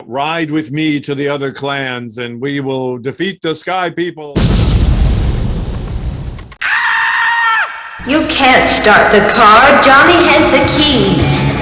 ride with me to the other clans and we will defeat the sky people. You can't start the car. Johnny has the keys.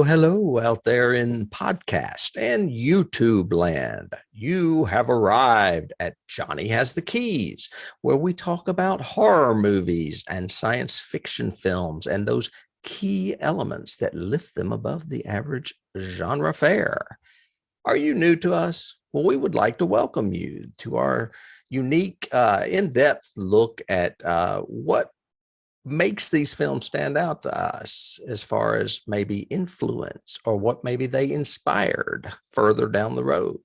Hello out there in podcast and YouTube land. You have arrived at Johnny Has the Keys, where we talk about horror movies and science fiction films and those key elements that lift them above the average genre fare. Are you new to us? Well, we would like to welcome you to our unique, in-depth look at what makes these films stand out to us as far as maybe influence or what maybe they inspired further down the road.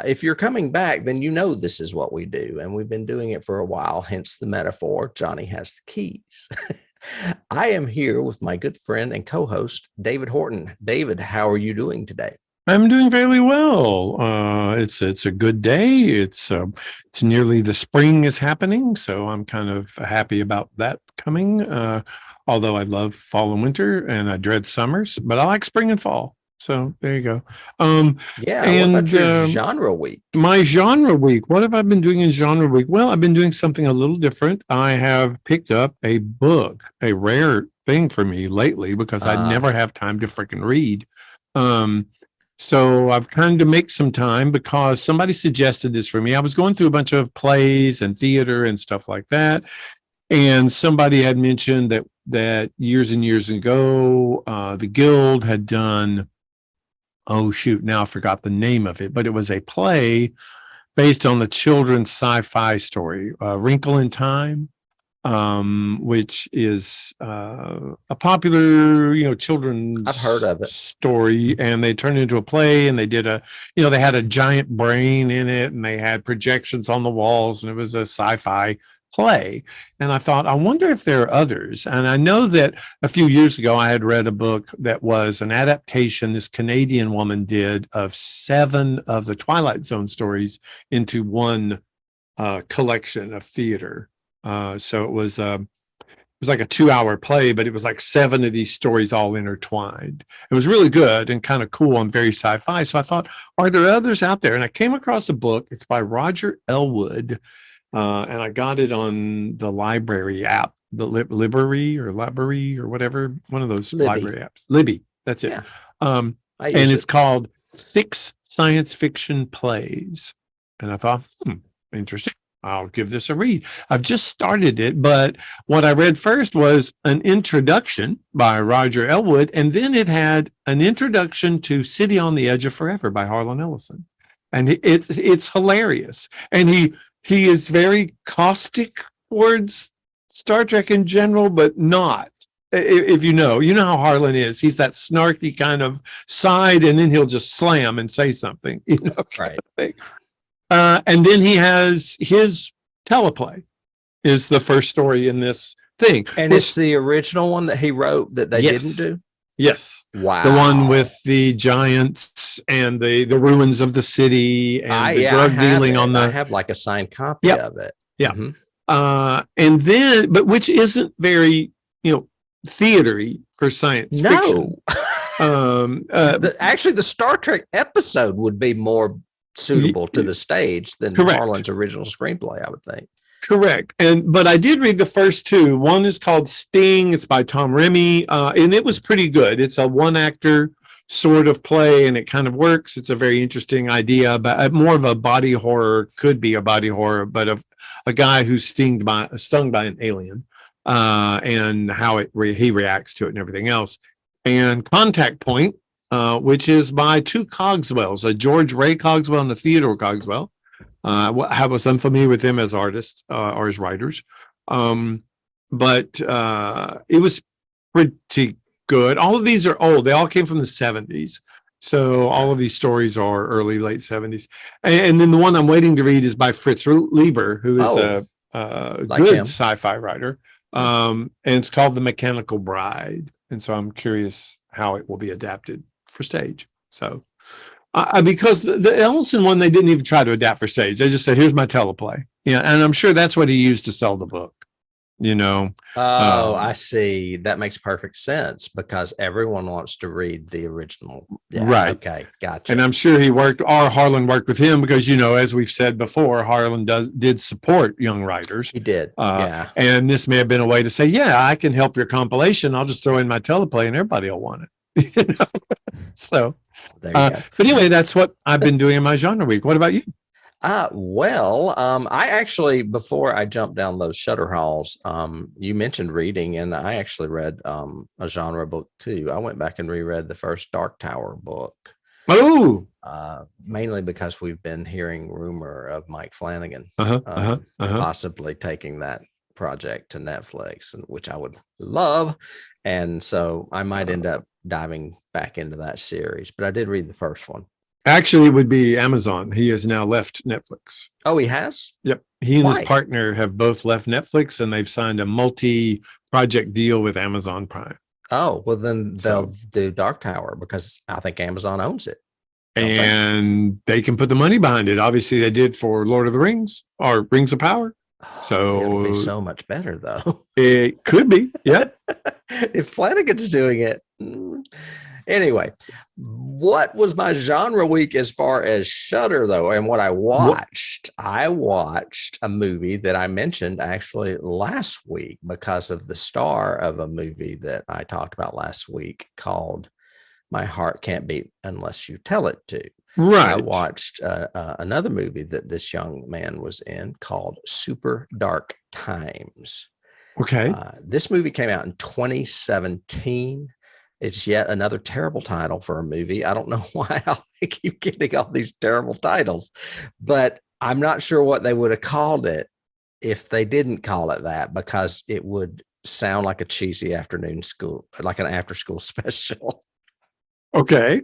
If you're coming back, then you know this is what we do, and we've been doing it for a while, hence the metaphor, Johnny has the keys. I am here with my good friend and co-host, David Horton. David, how are you doing today? I'm doing fairly well. It's a good day. It's nearly the spring is happening, so I'm kind of happy about that coming. Although I love fall and winter, and I dread summers, but I like spring and fall. So there you go. What about your genre week? My genre week. What have I been doing in genre week? Well, I've been doing something a little different. I have picked up a book, a rare thing for me lately, because I never have time to freaking read. So I've kind of make some time because somebody suggested this for me. I was going through a bunch of plays and theater and stuff like that. And somebody had mentioned that years and years ago, the Guild had done, now I forgot the name of it, but it was a play based on the children's sci-fi story, Wrinkle in Time. Which is a popular, children's I've heard of it. story, and they turned it into a play, and they did they had a giant brain in it, and they had projections on the walls, and it was a sci-fi play. And I thought, I wonder if there are others. And I know that a few years ago, I had read a book that was an adaptation this Canadian woman did of 7 of the Twilight Zone stories into one collection of theater. So it was like a 2-hour play, but it was like 7 of these stories all intertwined. It was really good and kind of cool and very sci-fi. So I thought, are there others out there? And I came across a book. It's by Roger Elwood, and I got it on the library app, the Library or whatever, one of those library apps. Libby, that's it. Yeah, and it's called 6 Science Fiction Plays. And I thought, interesting. I'll give this a read. I've just started it, but what I read first was an introduction by Roger Elwood, and then it had an introduction to City on the Edge of Forever by Harlan Ellison. And it's hilarious. And he is very caustic towards Star Trek in general, but not. If you know how Harlan is. He's that snarky kind of side, and then he'll just slam and say something, right. And then he has his teleplay is the first story in this thing. And it's the original one that he wrote that they didn't do? Yes. Wow. The one with the giants and the ruins of the city and the drug dealing on the... I have like a signed copy of it. Yeah. Mm-hmm. And then, but which isn't very, theater-y for science fiction. Actually, the Star Trek episode would be more suitable to the stage than Harlan's original screenplay, I would think. Correct. But I did read the first 2. One is called Sting. It's by Tom Remy. And it was pretty good. It's a 1-actor sort of play, and it kind of works. It's a very interesting idea, but more of a body horror, could be a body horror, but of a guy who's stung by an alien, and how he reacts to it and everything else. And Contact Point, which is by 2 Cogswells, a George Ray Cogswell and a Theodore Cogswell. I was unfamiliar with them as artists or as writers. But it was pretty good. All of these are old. They all came from the 70s. So all of these stories are early, late 70s. And then the one I'm waiting to read is by Fritz Lieber, who is a good sci-fi writer. And it's called The Mechanical Bride. And so I'm curious how it will be adapted for stage. So because the Ellison one, they didn't even try to adapt for stage. They just said, here's my teleplay. Yeah. And I'm sure that's what he used to sell the book, you know. Oh, I see. That makes perfect sense because everyone wants to read the original. Yeah, right. Okay. Gotcha. And I'm sure Harlan worked with him because, you know, as we've said before, Harlan did support young writers. He did. Yeah. And this may have been a way to say, yeah, I can help your compilation. I'll just throw in my teleplay and everybody will want it. You know? So, There you go. but anyway, that's what I've been doing in my genre week. What about you? I actually, before I jumped down those Shutter halls, you mentioned reading, and I actually read a genre book too. I went back and reread the first Dark Tower book. Oh, Mainly because we've been hearing rumor of Mike Flanagan possibly taking that project to Netflix, which I would love. And so I might end up diving back into that series, but I did read the first one. actually, it would be Amazon. He has now left Netflix. Oh, he has? Yep. He and Why? his partner have both left Netflix, and they've signed a multi-project deal with Amazon Prime. Oh, well, then they'll do Dark Tower because I think Amazon owns it. And they can put the money behind it. Obviously, they did for Lord of the Rings or Rings of Power. So it'll be so much better, though. It could be. Yeah. If Flanagan's doing it. Anyway, what was my genre week as far as Shudder, though? And what I watched a movie that I mentioned actually last week because of the star of a movie that I talked about last week called My Heart Can't Beat Unless You Tell It To. Right. I watched another movie that this young man was in called Super Dark Times. Okay. This movie came out in 2017. It's yet another terrible title for a movie. I don't know why I keep getting all these terrible titles, but I'm not sure what they would have called it if they didn't call it that, because it would sound like a cheesy afternoon school, like an after school special. Okay.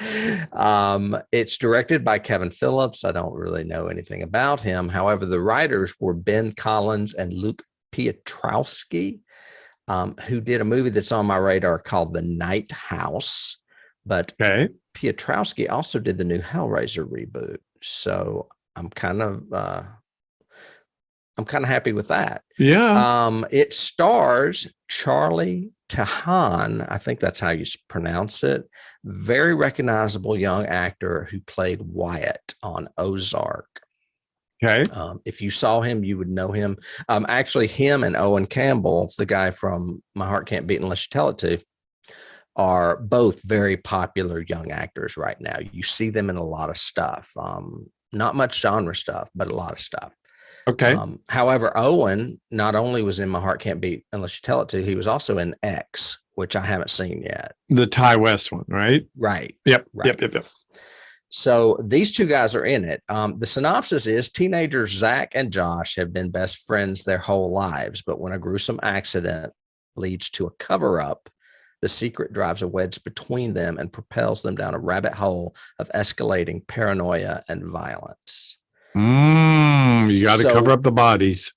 It's directed by Kevin Phillips. I don't really know anything about him. However, the writers were Ben Collins and Luke Piotrowski, who did a movie that's on my radar called The Night House. But Piotrowski also did the new Hellraiser reboot. So I'm kind of happy with that. Yeah. It stars Charlie Tahan. I think that's how you pronounce it. Very recognizable young actor who played Wyatt on Ozark. Okay. If you saw him, you would know him. Actually, him and Owen Campbell, the guy from My Heart Can't Beat Unless You Tell It To, are both very popular young actors right now. You see them in a lot of stuff. Not much genre stuff, but a lot of stuff. Okay. However, Owen not only was in My Heart Can't Beat Unless You Tell It To, he was also in X, which I haven't seen yet. The Ty West one, right? Right. Yep. Right. Yep. So these two guys are in it. The synopsis is teenagers Zach and Josh have been best friends their whole lives, but when a gruesome accident leads to a cover-up, the secret drives a wedge between them and propels them down a rabbit hole of escalating paranoia and violence. You got to cover up the bodies.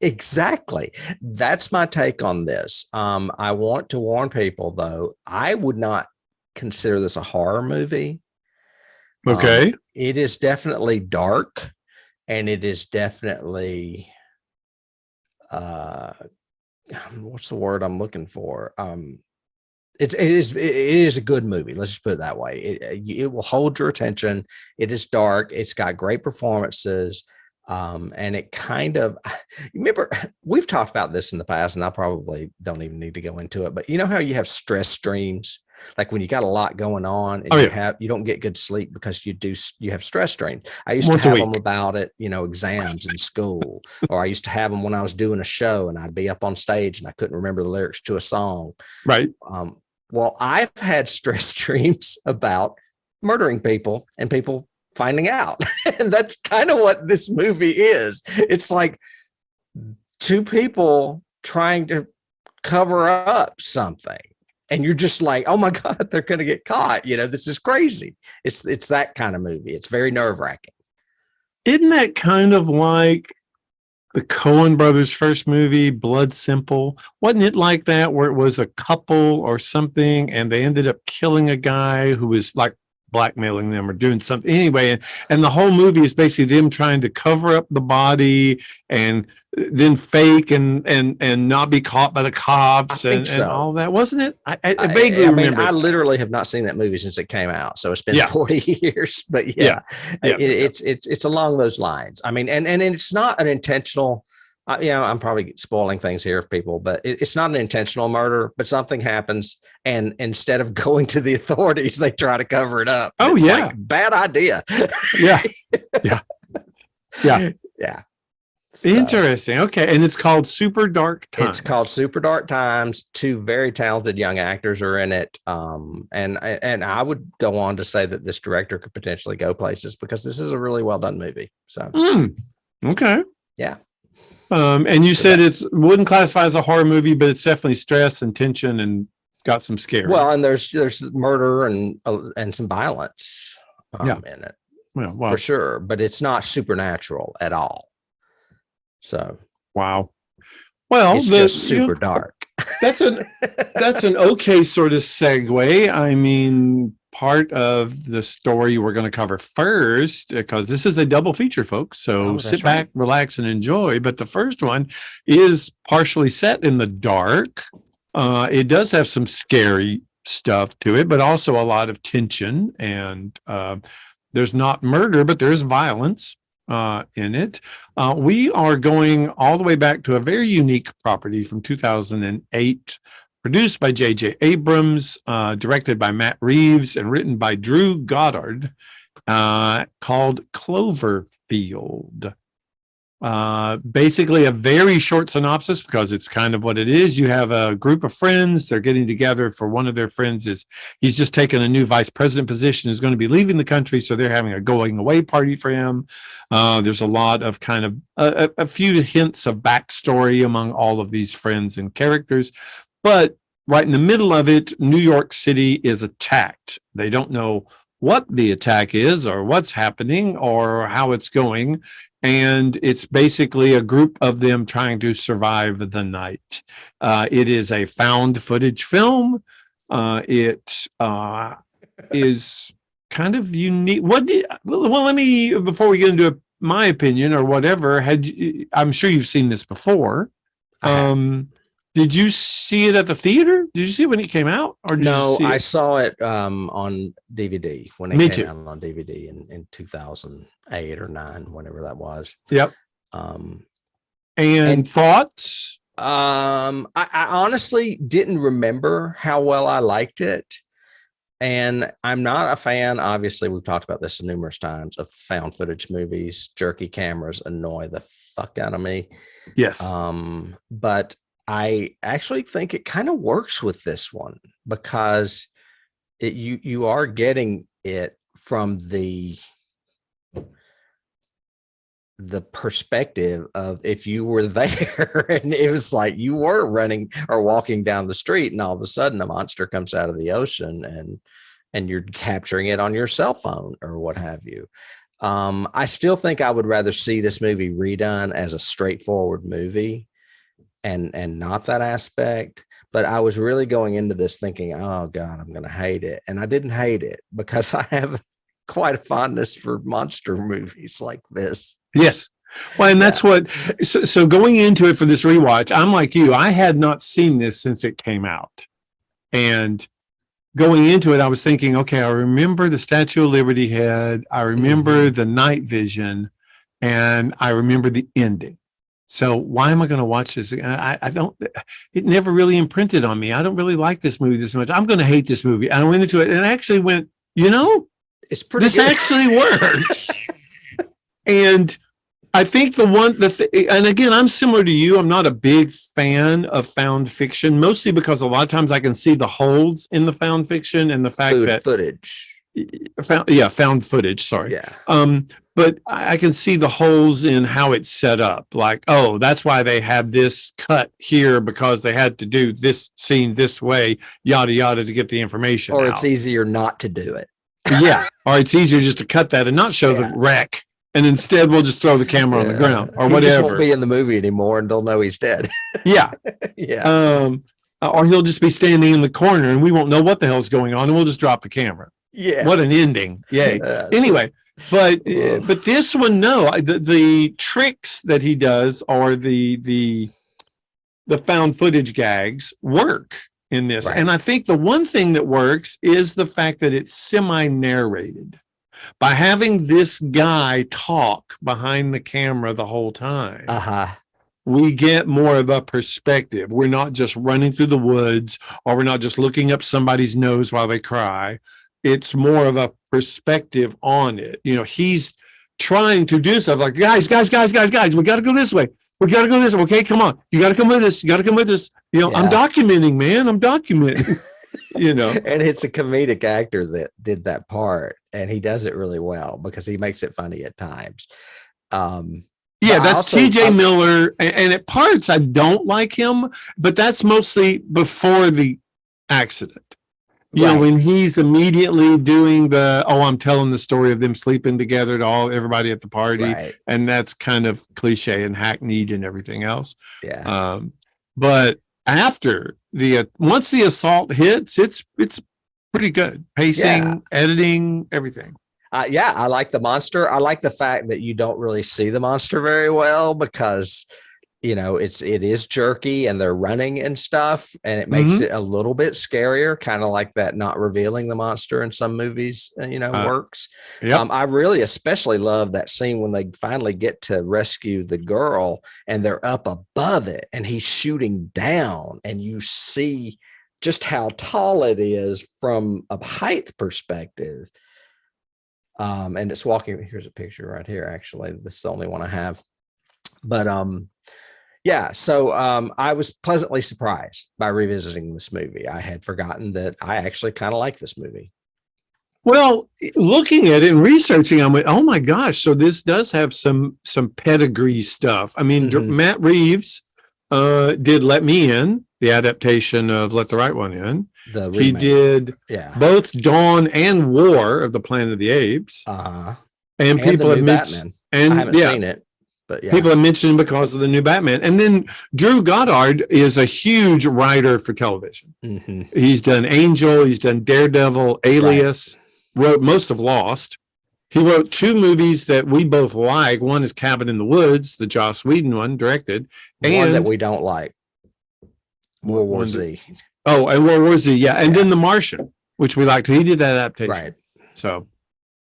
Exactly. That's my take on this. I want to warn people, though, I would not consider this a horror movie. Okay. It is definitely dark, and it is definitely what's the word I'm looking for? It is a good movie. Let's just put it that way. It will hold your attention. It is dark. It's got great performances. And it kind of, remember, we've talked about this in the past, and I probably don't even need to go into it, but you know how you have stress streams? Like when you got a lot going on and you don't get good sleep because you have stress streams. I used to have them about it, exams in school, or I used to have them when I was doing a show and I'd be up on stage and I couldn't remember the lyrics to a song. Right. Well, I've had stress streams about murdering people and people finding out. And that's kind of what this movie is. It's like two people trying to cover up something. And you're just like, oh my God, they're going to get caught. This is crazy. It's that kind of movie. It's very nerve-wracking. Isn't that kind of like the Coen brothers' first movie, Blood Simple. Wasn't it like that where it was a couple or something and they ended up killing a guy who was like blackmailing them or doing something anyway, and the whole movie is basically them trying to cover up the body and then fake and not be caught by the cops and all that, wasn't it? I vaguely remember. I literally have not seen that movie since it came out, so it's been 40 years, but it's along those lines. I mean, and it's not an intentional, I'm probably spoiling things here for people, but it's not an intentional murder, but something happens. And instead of going to the authorities, they try to cover it up. Oh, it's yeah. Like, bad idea. Yeah. Yeah. Yeah. Yeah. So, interesting. Okay. And it's called Super Dark Times. It's called Super Dark Times. Two very talented young actors are in it. And I would go on to say that this director could potentially go places because this is a really well done movie. So, okay. Yeah. And you said it's wouldn't classify as a horror movie, but it's definitely stress and tension and got some scare. Well, and there's murder and some violence in it, well, for sure. But it's not supernatural at all. So wow. Well, it's just super dark. That's an okay sort of segue. I mean, part of the story we're going to cover first, because this is a double feature, folks. So sit back, relax, and enjoy. But the first one is partially set in the dark. It does have some scary stuff to it, but also a lot of tension. And there's not murder, but there is violence in it. We are going all the way back to a very unique property from 2008. Produced by J.J. Abrams, directed by Matt Reeves, and written by Drew Goddard, called Cloverfield. Basically a very short synopsis because it's kind of what it is. You have a group of friends. They're getting together for one of their friends he's just taken a new vice president position, is going to be leaving the country. So they're having a going away party for him. There's a lot of kind of a few hints of backstory among all of these friends and characters. But right in the middle of it, New York City is attacked. They don't know what the attack is or what's happening or how it's going. And it's basically a group of them trying to survive the night. It is a found footage film. It is kind of unique. Let me, before we get into my opinion or whatever, I'm sure you've seen this before. Did you see it at the theater? Did you see it when it came out? Or no, I saw it on DVD when it came out on DVD in 2008 or 9, whenever that was. Yep. And thoughts? I honestly didn't remember how well I liked it. And I'm not a fan, obviously, we've talked about this numerous times, of found footage movies. Jerky cameras annoy the fuck out of me. Yes. But I actually think it kind of works with this one because you are getting it from the perspective of if you were there and it was like you were running or walking down the street and all of a sudden a monster comes out of the ocean and you're capturing it on your cell phone or what have you. I still think I would rather see this movie redone as a straightforward movie and not that aspect. But I was really going into this thinking, oh God, I'm going to hate it. And I didn't hate it because I have quite a fondness for monster movies like this. Yes. Well, and that's what, so going into it for this rewatch, I'm like you, I had not seen this since it came out. And going into it, I was thinking, okay, I remember the Statue of Liberty head. I remember the night vision, and I remember the ending. So why am I going to watch this? I don't, it never really imprinted on me. I don't really like this movie this much. I'm going to hate this movie. I went into it and I actually went, it's pretty this good. actually works. And I think and again, I'm similar to you. I'm not a big fan of found fiction, mostly because a lot of times I can see the holes in the found fiction and the fact that found footage. Sorry. Yeah. But I can see the holes in how it's set up. Like, oh, that's why they had this cut here because they had to do this scene this way, yada, yada, to get the information Or out. it's easier not to do it. Yeah. Or it's easier just to cut that and not show the wreck and instead we'll just throw the camera on the ground or he just won't whatever. be in the movie anymore, and they'll know he's dead. Yeah. Yeah. Or he'll just be standing in the corner and we won't know what the hell's going on and we'll just drop the camera. Yeah. What an ending. Yay. Anyway, but this one, no, the tricks that he does or the found footage gags work in this. Right. And I think the one thing that works is the fact that it's semi-narrated. By having this guy talk behind the camera the whole time, we get more of a perspective. We're not just running through the woods, or we're not just looking up somebody's nose while they cry. It's more of a perspective on it. You know, he's trying to do stuff like, guys, we got to go this way. We got to go this way. Okay, come on. You got to come with us. You got to come with us. You know, I'm documenting, man. I'm documenting. You know, and it's a comedic actor that did that part, and he does it really well because he makes it funny at times. Yeah, that's T.J. Miller, and at parts I don't like him, but that's mostly before the accident. You know, when he's immediately doing I'm telling the story of them sleeping together to everybody at the party, and that's kind of cliche and hackneyed and everything else. Yeah. But after once the assault hits, it's pretty good. Pacing, editing, everything. I like the monster. I like the fact that you don't really see the monster very well because, you know, it is jerky and they're running and stuff, and it makes it a little bit scarier, kind of like that not revealing the monster in some movies, works. Yep. I really especially love that scene when they finally get to rescue the girl and they're up above it and he's shooting down and you see just how tall it is from a height perspective. And it's walking. Here's a picture right here. Actually, this is the only one I have. But so I was pleasantly surprised by revisiting this movie. I had forgotten that I actually kind of like this movie. Well, looking at it and researching, I went, oh my gosh! So this does have some pedigree stuff. I mean, Matt Reeves did Let Me In, the adaptation of Let the Right One In. He did both Dawn and War of the Planet of the Apes. And people have mentioned, and I haven't seen it, but people have mentioned because of the new Batman. And then Drew Goddard is a huge writer for television. He's done Angel, he's done Daredevil, Alias, wrote most of Lost. He wrote two movies that we both like. One is Cabin in the Woods, the Joss Whedon one, directed. One that we don't like, World War Z. Oh, and World War Z, and then The Martian, which we liked. He did that adaptation. Right. So,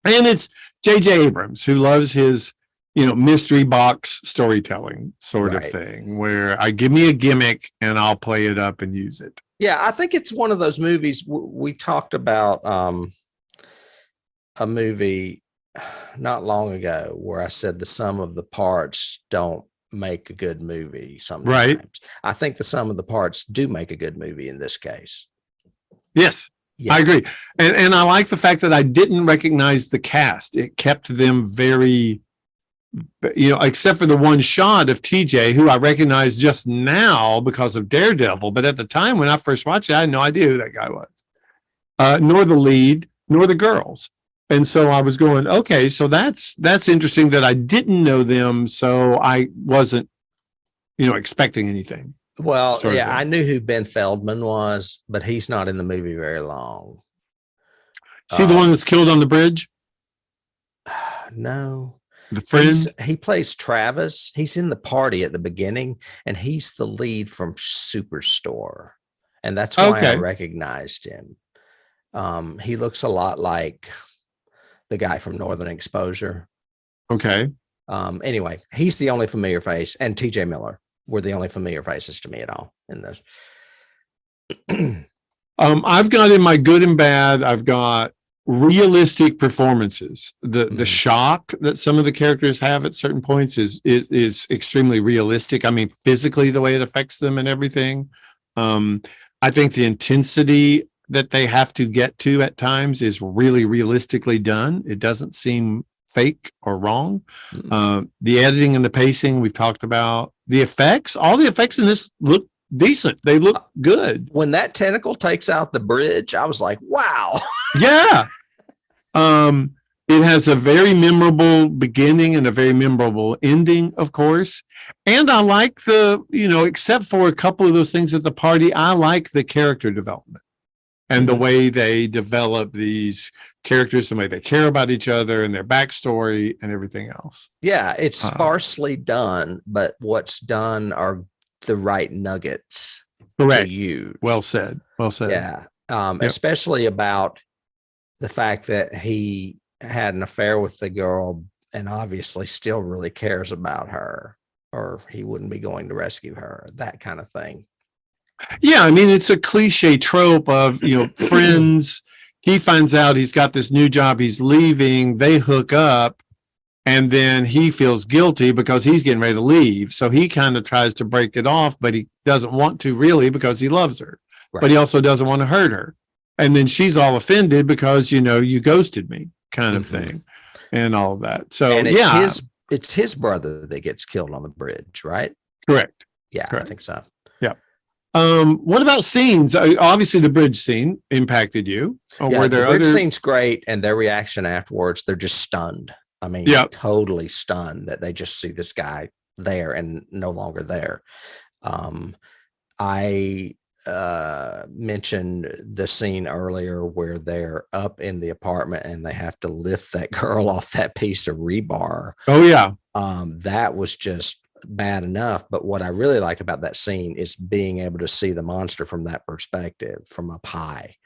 and it's J.J. Abrams, who loves his, mystery box storytelling sort of thing, where I give me a gimmick and I'll play it up and use it. Yeah, I think it's one of those movies. We talked about a movie not long ago where I said the sum of the parts don't make a good movie sometimes. Right. I think the sum of the parts do make a good movie in this case. Yes, I agree. And I like the fact that I didn't recognize the cast. It kept them very, except for the one shot of TJ, who I recognized just now because of Daredevil. But at the time when I first watched it, I had no idea who that guy was, nor the lead, nor the girls. And so I was going, okay, so that's interesting that I didn't know them, so I wasn't, expecting anything. Well, I knew who Ben Feldman was, but he's not in the movie very long. See the one that's killed on the bridge? No. The friend? He plays Travis. He's in the party at the beginning, and he's the lead from Superstore. And that's why I recognized him. He looks a lot like the guy from Northern Exposure. Okay. Anyway, he's the only familiar face, and T.J. Miller were the only familiar faces to me at all in this. I've got in my good and bad, I've got realistic performances. The shock that some of the characters have at certain points is extremely realistic. I mean, physically, the way it affects them and everything. I think the intensity that they have to get to at times is really realistically done. It doesn't seem fake or wrong. The editing and the pacing we've talked about. The effects, all the effects in this look decent. They look good. When that tentacle takes out the bridge, I was like, wow. Yeah. It has a very memorable beginning and a very memorable ending, of course. And I like except for a couple of those things at the party, I like the character development and the way they develop these characters, the way they care about each other and their backstory and everything else. Yeah, it's sparsely done, but what's done are the right nuggets Correct. to use. Well said. Well said. Yeah. Especially about the fact that he had an affair with the girl and obviously still really cares about her, or he wouldn't be going to rescue her, that kind of thing. Yeah, I mean, it's a cliche trope of, friends. He finds out he's got this new job, he's leaving, they hook up, and then he feels guilty because he's getting ready to leave. So he kind of tries to break it off, but he doesn't want to really because he loves her. Right. But he also doesn't want to hurt her. And then she's all offended because, you ghosted me kind of thing and all of that. So, and it's his brother that gets killed on the bridge, right? Correct. Yeah, Correct. I think so. Yeah. What about scenes? Obviously, the bridge scene impacted you. Yeah, the bridge scene's great, and their reaction afterwards, they're just stunned. I mean, totally stunned that they just see this guy there and no longer there. I mentioned the scene earlier where they're up in the apartment and they have to lift that girl off that piece of rebar. Oh, yeah. That was just bad enough. But what I really like about that scene is being able to see the monster from that perspective, from up high.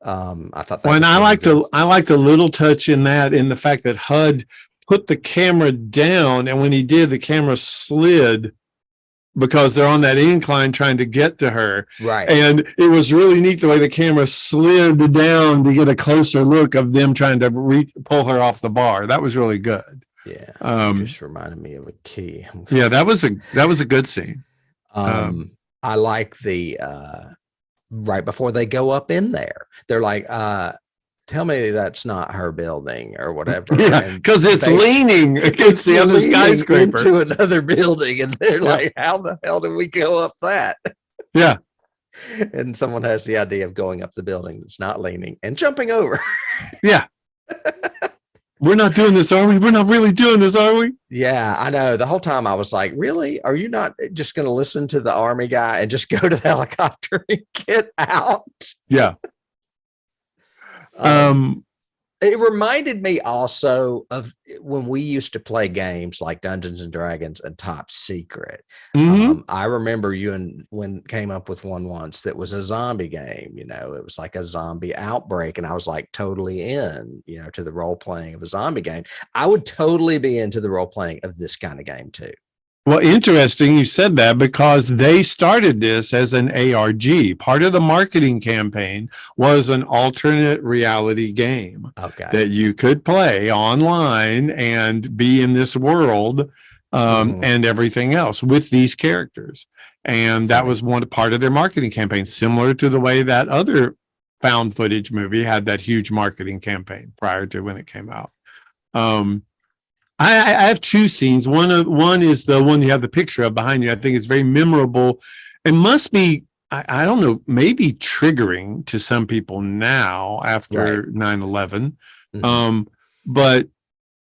I thought that I like the little touch in that, in the fact that HUD put the camera down, and when he did, the camera slid because they're on that incline trying to get to her. Right. And it was really neat the way the camera slid down to get a closer look of them trying to pull her off the bar. That was really good. Yeah. Just reminded me of a key. Yeah, that was a good scene. I like the right before they go up in there, they're like, tell me that's not her building or whatever. Yeah, because it's leaning against the other skyscraper into another building, and they're like, how the hell did we go up that? Yeah. And someone has the idea of going up the building that's not leaning and jumping over. Yeah. We're not doing this, are we? We're not really doing this, are we? Yeah, I know. The whole time I was like, really? Are you not just going to listen to the army guy and just go to the helicopter and get out? Yeah. It reminded me also of when we used to play games like Dungeons and Dragons and Top Secret. I remember when came up with one once that was a zombie game. It was like a zombie outbreak, and I was like totally in, to the role playing of a zombie game. I would totally be into the role playing of this kind of game too. Well, interesting you said that, because they started this as an ARG. Part of the marketing campaign was an alternate reality game that you could play online and be in this world and everything else with these characters. And that was one part of their marketing campaign, similar to the way that other found footage movie had that huge marketing campaign prior to when it came out. I have two scenes. One is the one you have the picture of behind you. I think it's very memorable and must be, I don't know, maybe triggering to some people now after 9/11. But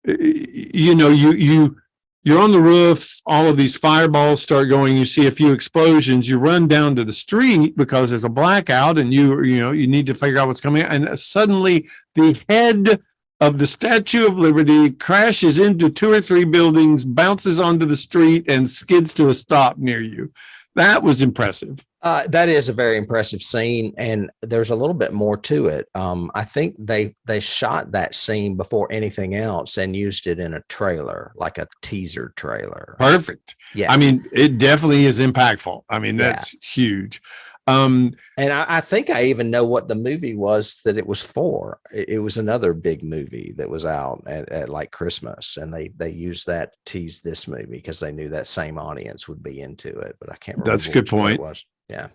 you're on the roof, all of these fireballs start going, you see a few explosions, you run down to the street because there's a blackout, and you need to figure out what's coming, and suddenly the head of the Statue of Liberty crashes into 2 or 3 buildings, bounces onto the street, and skids to a stop near you. That was impressive. That is a very impressive scene, and there's a little bit more to it. I think they shot that scene before anything else and used it in a trailer, like a teaser trailer. Perfect. Yeah. I mean, it definitely is impactful. I mean, that's huge. And I think I even know what the movie was that it was for. It was another big movie that was out at like Christmas, and they used that to tease this movie because they knew that same audience would be into it. But I can't remember. That's a good point. It was. Yeah.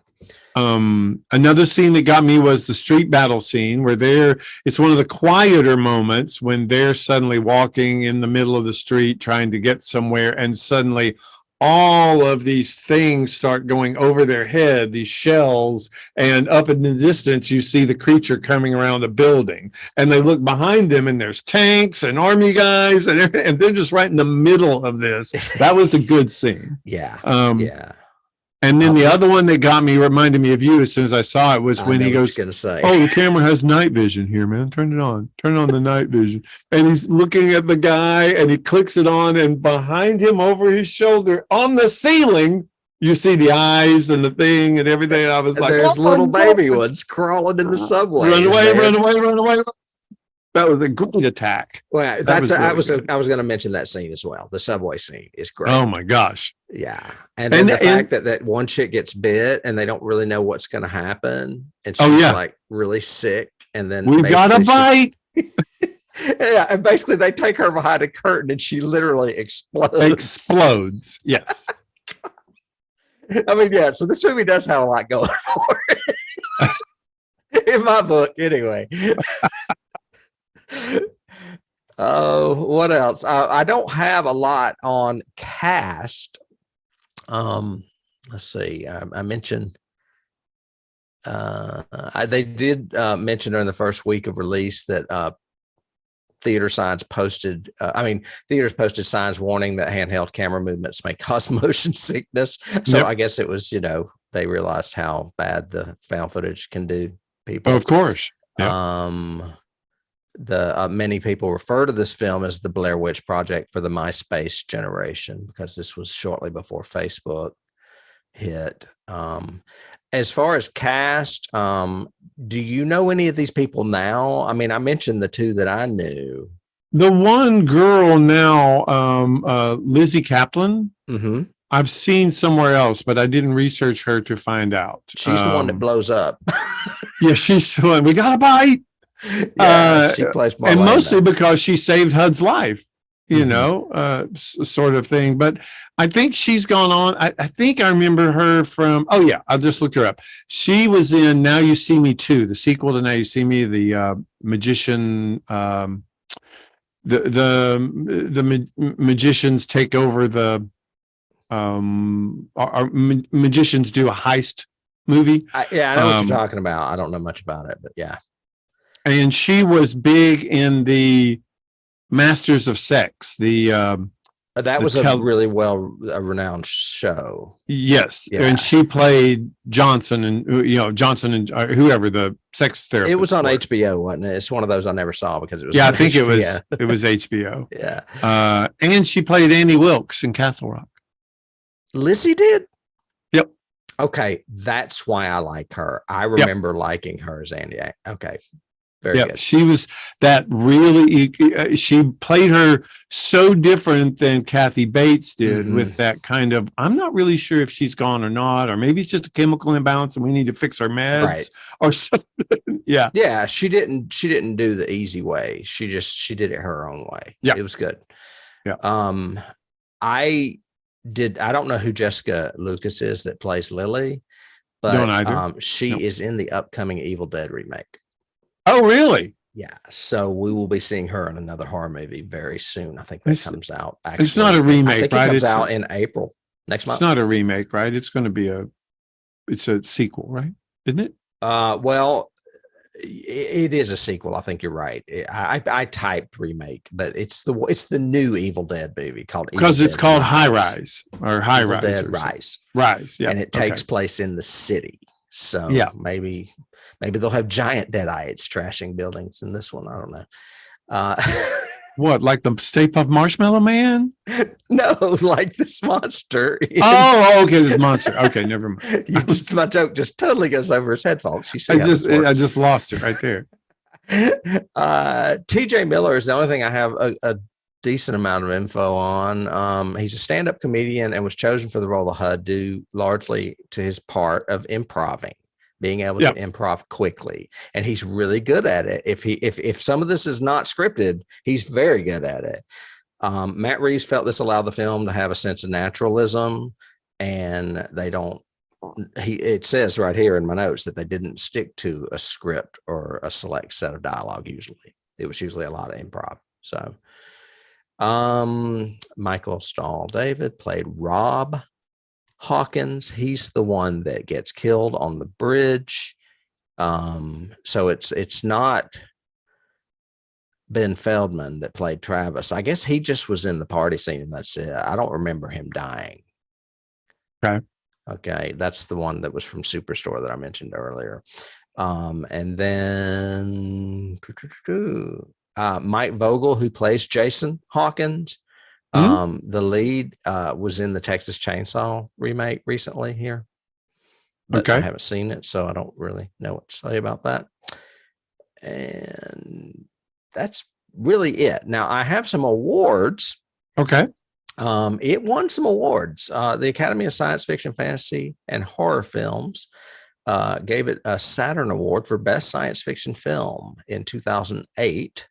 Another scene that got me was the street battle scene where it's one of the quieter moments when they're suddenly walking in the middle of the street trying to get somewhere, and suddenly all of these things start going over their head, these shells, and up in the distance, you see the creature coming around a building, and they look behind them, and there's tanks and army guys, and they're just right in the middle of this. That was a good scene. Yeah. Yeah. And then the other one that got me, reminded me of you as soon as I saw it, was when he goes, going to say, "Oh, the camera has night vision here, man. Turn it on. Turn on the night vision." And he's looking at the guy, and he clicks it on, and behind him, over his shoulder, on the ceiling, you see the eyes and the thing and everything. And I was like, there's "Oh, little God. baby ones crawling in the subway. Run away, run away, run away." That was a great attack. Well, That was I really was going to mention that scene as well. The subway scene is great. Oh my gosh. Yeah. And then the fact that one chick gets bit and they don't really know what's going to happen. And she's like really sick. And then we got a bite. Yeah. And basically they take her behind a curtain and she literally explodes. Yes. I mean, yeah. So this movie does have a lot going for it. In my book, anyway. Oh, what else? I don't have a lot on cast. Let's see. I mentioned they did mention during the first week of release that theater signs posted. Theaters posted signs warning that handheld camera movements may cause motion sickness. So I guess it was, they realized how bad the found footage can do people. Oh, of course. Many people refer to this film as the Blair Witch Project for the MySpace generation, because this was shortly before Facebook hit. As far as cast, do you know any of these people now? I mean, I mentioned the two that I knew. The one girl now, Lizzie Kaplan, I've seen somewhere else, but I didn't research her to find out. She's the one that blows up. Yeah, she's the one. We got a bite. Yeah, she plays Marlena. And mostly because she saved HUD's life, sort of thing. But I think she's gone on. I think I remember her from, I just looked her up. She was in Now You See Me Too, the sequel to Now You See Me, the magician, the magicians take over the, magicians do a heist movie. I know what you're talking about. I don't know much about it, but yeah. And she was big in the Masters of Sex. That was a really renowned show. Yes, and she played Johnson, and Johnson and whoever the sex therapist. It was on HBO, wasn't it? It's one of those I never saw because it was. Yeah, I think HBO. It was HBO. Yeah, and she played Annie Wilkes in Castle Rock. Lizzie did. Yep. Okay, that's why I like her. I remember liking her as Andy. Okay. Very good. She was that really, she played her so different than Kathy Bates did with that kind of, I'm not really sure if she's gone or not, or maybe it's just a chemical imbalance and we need to fix our meds or something. Yeah. Yeah. She didn't do the easy way. She did it her own way. Yeah. It was good. Yeah. I don't know who Jessica Lucas is that plays Lily, but she is in the upcoming Evil Dead remake. Oh, really? Yeah. So we will be seeing her in another horror movie very soon. I think that comes out. Actually, it's not a remake, I think right? It comes out in April next month. It's not a remake, right? It's going to be it's a sequel, right? Isn't it? Well, it is a sequel. I think you're right. I typed remake, but it's the new Evil Dead movie called because it's called High Rise or High Rise. Dead Rise. Rise. Yeah. And it takes place in the city. So maybe they'll have giant deadites trashing buildings in this one. I don't know. What, like the Stay Puft Marshmallow Man? No, like this monster. Okay, this monster. Okay, never mind. My joke just totally goes over his head, folks. You see, I just lost it right there. TJ Miller is the only thing I have a decent amount of info on. He's a stand-up comedian and was chosen for the role of HUD due largely to his part of improving, being able to improv quickly, and he's really good at it. If some of this is not scripted, he's very good at it. Matt Reeves felt this allowed the film to have a sense of naturalism, and it says right here in my notes that they didn't stick to a script or a select set of dialogue. Usually it was a lot of improv. So Michael Stahl David played Rob Hawkins. He's the one that gets killed on the bridge. So it's not Ben Feldman that played Travis. I guess he just was in the party scene and that's it. I don't remember him dying. Okay. That's the one that was from Superstore that I mentioned earlier. And then Mike Vogel, who plays Jason Hawkins. The lead was in the Texas Chainsaw remake recently here, but I haven't seen it, so I don't really know what to say about that. And that's really it. Now I have some awards. Okay. It won some awards. The Academy of Science Fiction, Fantasy, and Horror Films gave it a Saturn Award for Best Science Fiction Film in 2008.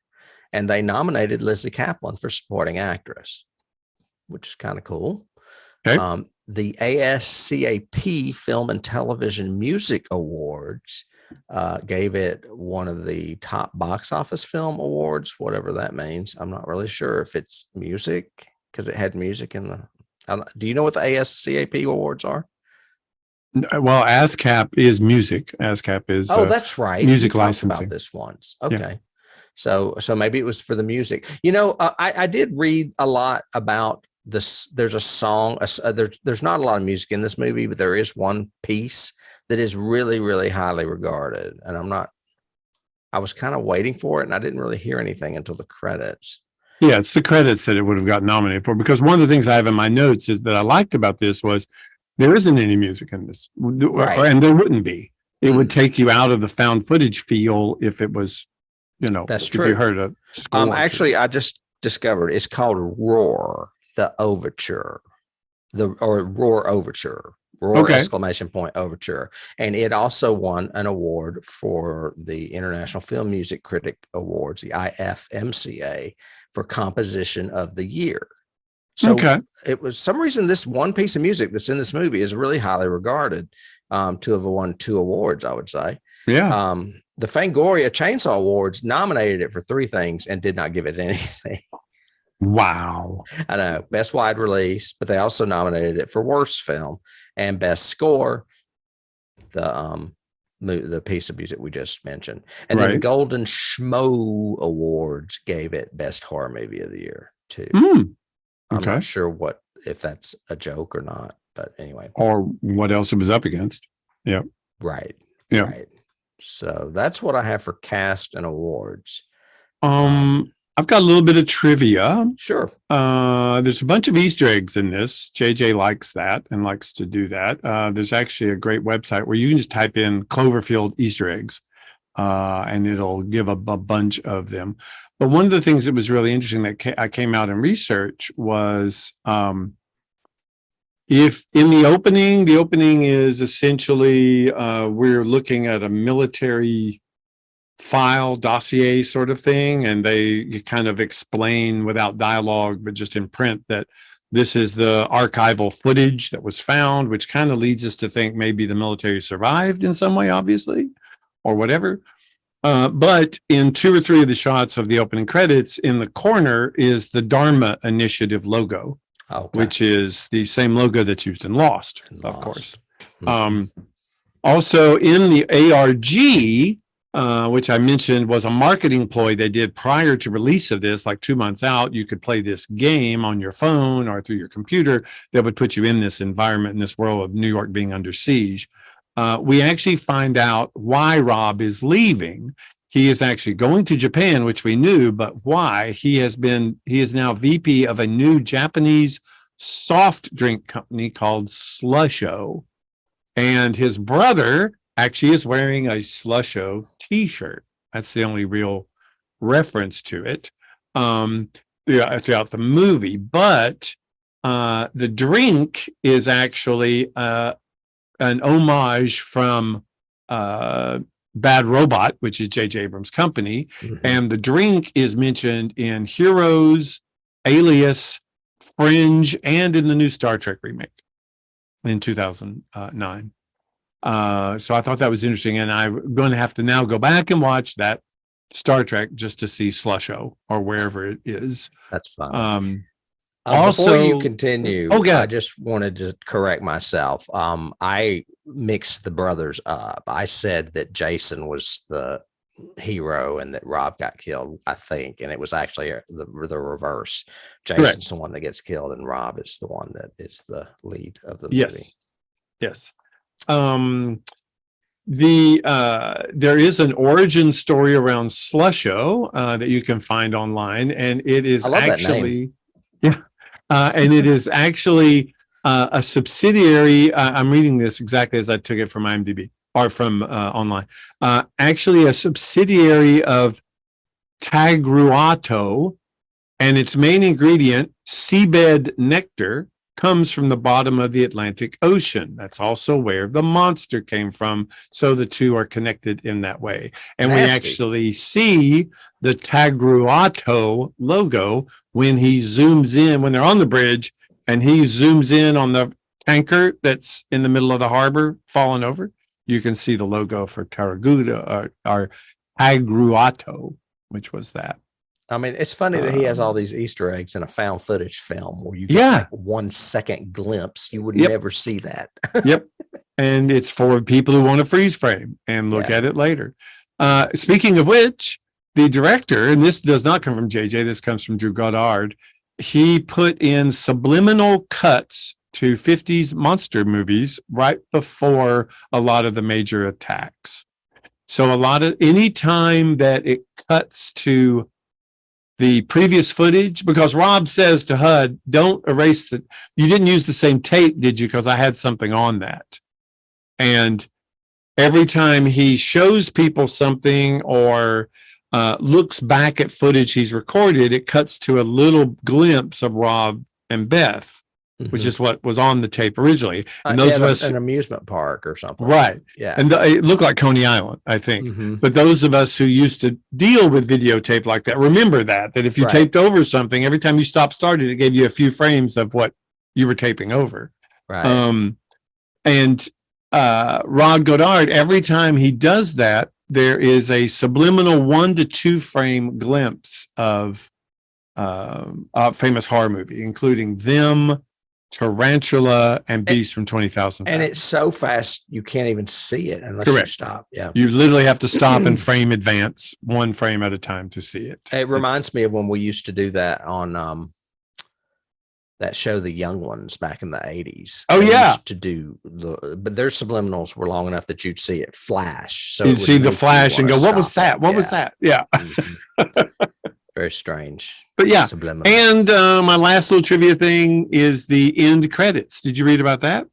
And they nominated Lizzie Kaplan for supporting actress, which is kind of cool. Okay. The ASCAP Film and Television Music Awards gave it one of the top box office film awards, whatever that means. I'm not really sure if it's music because it had music in the. Do you know what the ASCAP awards are? Well, ASCAP is music. ASCAP is that's right. Music licensing. About this once, okay. Yeah. So maybe it was for the music. I did read a lot about this. There's a song. There's not a lot of music in this movie, but there is one piece that is really, really highly regarded. And I was kind of waiting for it, and I didn't really hear anything until the credits. Yeah, it's the credits that it would have gotten nominated for. Because one of the things I have in my notes is that I liked about this was there isn't any music in this, right. And there wouldn't be. It would take you out of the found footage feel if it was. That's true. If you heard a score. Actually, I just discovered it's called Roar, the Overture, Roar Overture, Roar exclamation point Overture. And it also won an award for the International Film Music Critic Awards, the IFMCA, for Composition of the Year. So it was some reason this one piece of music that's in this movie is really highly regarded to have won 2 awards, I would say. Yeah. The Fangoria Chainsaw Awards nominated it for 3 things and did not give it anything. Wow. I know. Best wide release, but they also nominated it for worst film and best score, the piece of music we just mentioned. And then the Golden Schmo Awards gave it best horror movie of the year too. I'm not sure if that's a joke or not, but anyway. Or what else it was up against. Yeah. Right. Yeah. Right. So that's what I have for cast and awards. I've got a little bit of trivia. Sure. There's a bunch of Easter eggs in this. JJ likes that and likes to do that. There's actually a great website where you can just type in Cloverfield Easter eggs, and it'll give a bunch of them. But one of the things that was really interesting that I came out in research was if in the opening is essentially we're looking at a military file dossier sort of thing, and they kind of explain without dialogue but just in print that this is the archival footage that was found, which kind of leads us to think maybe the military survived in some way, obviously, or whatever. But in 2 or 3 of the shots of the opening credits, in the corner is the Dharma Initiative logo, which is the same logo that's used in Lost, of course. Also in the ARG, which I mentioned was a marketing ploy they did prior to release of this, like 2 months out, you could play this game on your phone or through your computer that would put you in this environment, in this world of New York being under siege. We actually find out why Rob is leaving. He is actually going to Japan, which we knew, but why? He is now VP of a new Japanese soft drink company called Slusho. And his brother actually is wearing a Slusho t-shirt. That's the only real reference to it throughout the movie. But the drink is actually an homage from Bad Robot, which is J.J. Abrams' company. Mm-hmm. And the drink is mentioned in Heroes, Alias, Fringe, and in the new Star Trek remake in 2009. So I thought that was interesting, and I'm going to have to now go back and watch that Star Trek just to see Slusho or wherever it is. That's fine. Also, before you continue, oh, yeah. I just wanted to correct myself. I mixed the brothers up. I said that Jason was the hero and that Rob got killed, I think, and it was actually the reverse. Jason's Correct. the one that gets killed, and Rob is the one that is the lead of the Yes. movie. Yes. There is an origin story around Slusho that you can find online, and it is actually, and it is actually a subsidiary. I'm reading this exactly as I took it from IMDb or from online. Actually, a subsidiary of Tagruato, and its main ingredient, seabed nectar, comes from the bottom of the Atlantic Ocean. That's also where the monster came from. So the two are connected in that way. And we actually see the Tagruato logo when he zooms in, when they're on the bridge, and he zooms in on the tanker that's in the middle of the harbor falling over. You can see the logo for Taraguda or Tagruato, which was that. I mean, it's funny that he has all these Easter eggs in a found footage film where you get like 1 second glimpse. You would never see that. Yep. And it's for people who want to freeze frame and look at it later. Speaking of which, the director, and this does not come from JJ, this comes from Drew Goddard. He put in subliminal cuts to 50s monster movies right before a lot of the major attacks. So any time that it cuts to the previous footage, because Rob says to HUD, don't erase you didn't use the same tape, did you? Because I had something on that. And every time he shows people something or looks back at footage he's recorded, it cuts to a little glimpse of Rob and Beth, which is what was on the tape originally. And those of us, an amusement park or something. Right. Yeah. And it looked like Coney Island, I think. But those of us who used to deal with videotape like that, remember that if you taped over something, every time you started, it gave you a few frames of what you were taping over. Right. And Rod Goddard, every time he does that, there is a subliminal 1 to 2 frame glimpse of a famous horror movie, including Them, Tarantula, and Beast from 20,000. And it's so fast you can't even see it unless you stop. Yeah, you literally have to stop and frame advance 1 frame at a time to see it. It reminds me of when we used to do that on that show, The Young Ones, back in the 80s. Oh, used to do but their subliminals were long enough that you'd see it flash. So you'd see the flash and go, "What was that? What was that?" Yeah. Very strange. But yeah. Subliminal. And my last little trivia thing is the end credits. Did you read about that?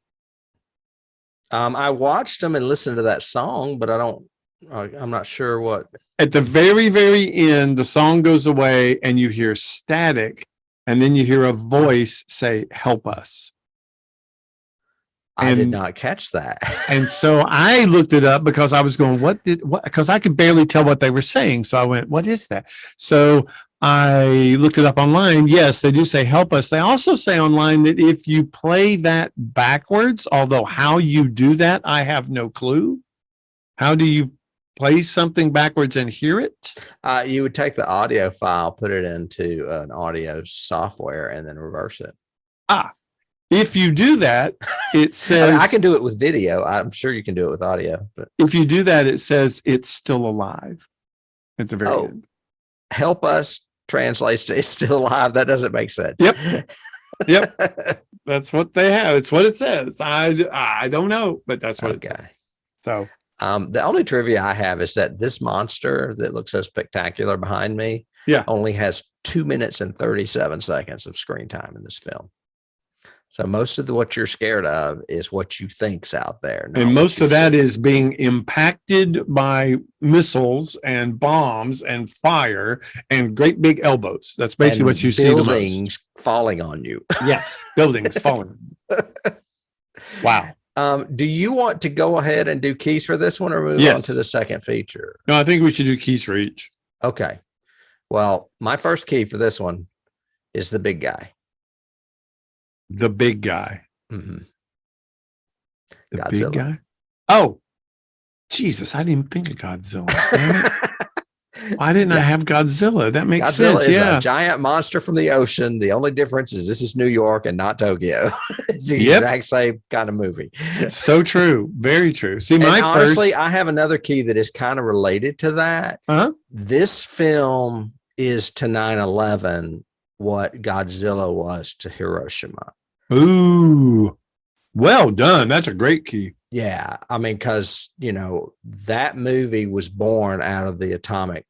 I watched them and listened to that song, but I'm not sure what. At the very, very end, the song goes away and you hear static, and then you hear a voice say, "Help us." I did not catch that. And so I looked it up because I was going, what? Because I could barely tell what they were saying. So I went, what is that? So I looked it up online. Yes, they do say "help us." They also say online that if you play that backwards, although how you do that, I have no clue. How do you play something backwards and hear it? You would take the audio file, put it into an audio software, and then reverse it. If you do that, it says... I can do it with video. I'm sure you can do it with audio. But if you do that, it says it's still alive at the very end. Help us translates to "it's still alive." That doesn't make sense. Yep. That's what they have. It's what it says. I don't know, but that's what it says. So the only trivia I have is that this monster that looks so spectacular behind me only has 2 minutes and 37 seconds of screen time in this film. So most of what you're scared of is what you think's out there. And most of that is being impacted by missiles and bombs and fire and great big elbows. That's basically what you see the most. Buildings falling on you. Yes, buildings falling. Wow. Do you want to go ahead and do keys for this one or move on to the second feature? No, I think we should do keys for each. Okay. Well, my first key for this one is the big guy. The big guy. Mm-hmm. The Godzilla. Big guy? Oh, Jesus. I didn't even think of Godzilla. Damn it. Why didn't I have Godzilla? That makes Godzilla sense. is Yeah. a giant monster from the ocean. The only difference is this is New York and not Tokyo. It's the Yep. exact same kind of movie. So true. Very true. See, And my honestly, first, I have another key that is kind of related to that. huh? This film is to 9/11 what Godzilla was to Hiroshima. Ooh, well done. That's a great key. Yeah. I mean, because, that movie was born out of the atomic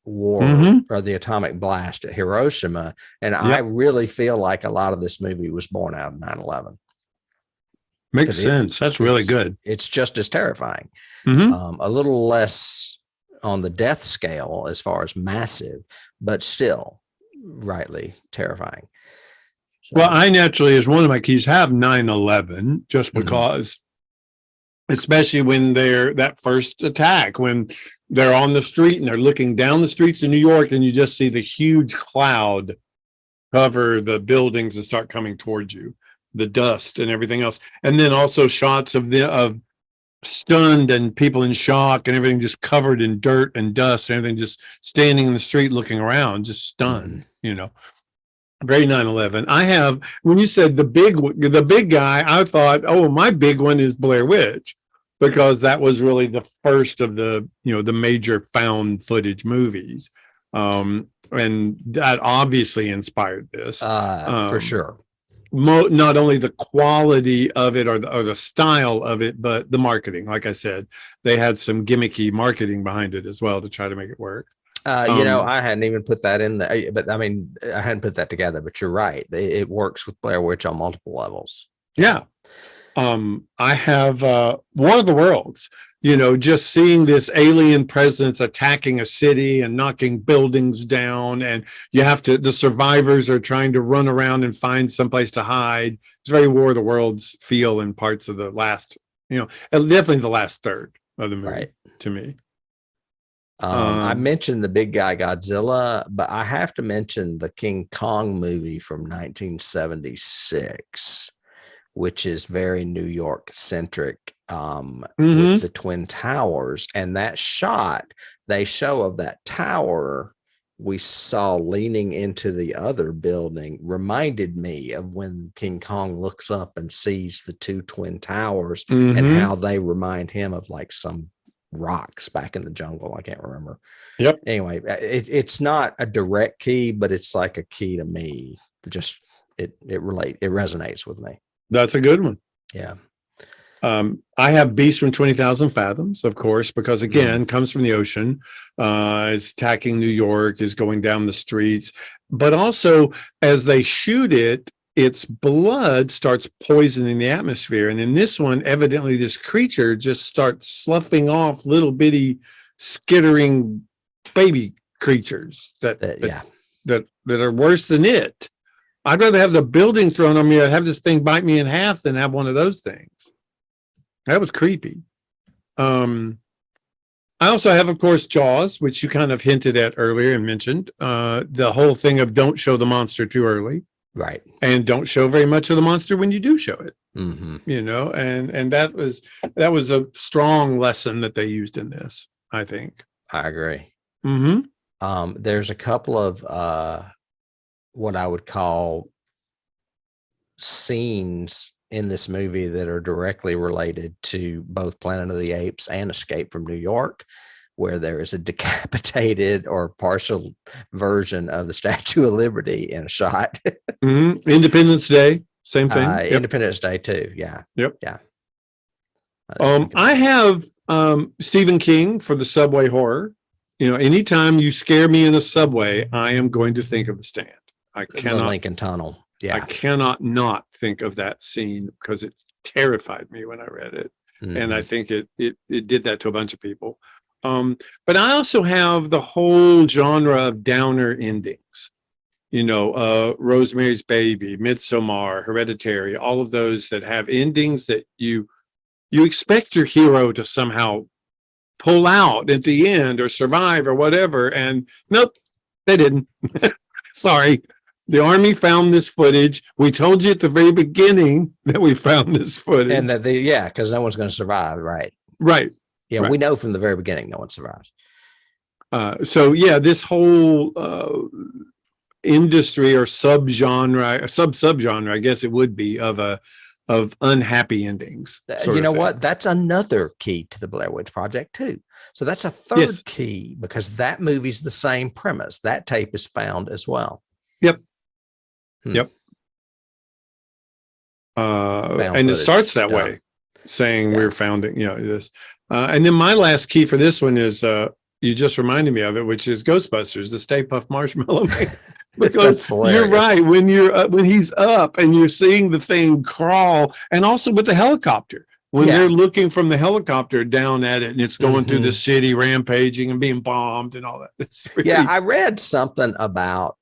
war Mhm. or the atomic blast at Hiroshima. And I Yep. really feel like a lot of this movie was born out of 9/11. Makes sense. That's really good. It's just as terrifying. Mhm. A little less on the death scale as far as massive, but still rightly terrifying. So, Well, I naturally, as one of my keys, have 9/11 just Mhm. because, especially when they're that first attack, when they're on the street and they're looking down the streets of New York and you just see the huge cloud cover the buildings and start coming towards you, the dust and everything else. And then also shots of stunned and people in shock and everything just covered in dirt and dust and everything just standing in the street looking around, just stunned, Very 9/11. I have, when you said the big guy, I thought, oh, my big one is Blair Witch, because that was really the first of the major found footage movies. And that obviously inspired this. for sure. Not only the quality of it or the style of it, but the marketing. Like I said, they had some gimmicky marketing behind it as well to try to make it work. I hadn't even put that in there, but I mean, I hadn't put that together, but you're right. It works with Blair Witch on multiple levels. Yeah. I have War of the Worlds, just seeing this alien presence attacking a city and knocking buildings down. And the survivors are trying to run around and find someplace to hide. It's very War of the Worlds feel in parts of the last, definitely the last third of the movie to me. I mentioned the big guy Godzilla, but I have to mention the King Kong movie from 1976, which is very New York centric, with the Twin Towers. And that shot they show of that tower we saw leaning into the other building reminded me of when King Kong looks up and sees the two Twin Towers and how they remind him of like some rocks back in the jungle. I can't remember. Yep. Anyway, it's not a direct key, but it's like a key to me. It resonates with me. That's a good one. Yeah. I have Beast from 20,000 Fathoms, of course, because again, comes from the ocean, is attacking New York, is going down the streets, but also as they shoot it, its blood starts poisoning the atmosphere. And in this one, evidently this creature just starts sloughing off little bitty skittering baby creatures that are worse than it. I'd rather have the building thrown on me. I'd have this thing bite me in half than have one of those things. That was creepy. I also have, of course, Jaws, which you kind of hinted at earlier and mentioned. The whole thing of don't show the monster too early. Right. And don't show very much of the monster when you do show it. Mm-hmm. And that was a strong lesson that they used in this, I think. I agree. Mm-hmm. There's a couple of what I would call scenes in this movie that are directly related to both Planet of the Apes and Escape from New York, where there is a decapitated or partial version of the Statue of Liberty in a shot. Independence Day, same thing. Independence Day too. Yeah. Yep. Yeah. I have Stephen King for the subway horror. Anytime you scare me in a subway, I am going to think of The Stand. The Lincoln Tunnel. Yeah. I cannot not think of that scene because it terrified me when I read it. And I think it did that to a bunch of people. But I also have the whole genre of downer endings, Rosemary's Baby, Midsommar, Hereditary, all of those that have endings that you expect your hero to somehow pull out at the end or survive or whatever. And nope, they didn't. Sorry. The Army found this footage. We told you at the very beginning that we found this footage. And that because no one's going to survive. Right. Right. Yeah. Right. We know from the very beginning, no one survives. So yeah, this whole industry or subgenre, subgenre, I guess it would be of unhappy endings. You know what? That's another key to the Blair Witch Project too. So that's a third key because that movie's the same premise. That tape is found as well. Yep. Yep. And it starts that way, saying we're founding, this. And then my last key for this one is you just reminded me of it, which is Ghostbusters, the Stay Puft Marshmallow Man. Because you're right, when he's up and you're seeing the thing crawl, and also with the helicopter, when they're looking from the helicopter down at it and it's going through the city rampaging and being bombed and all that. Really... Yeah, I read something about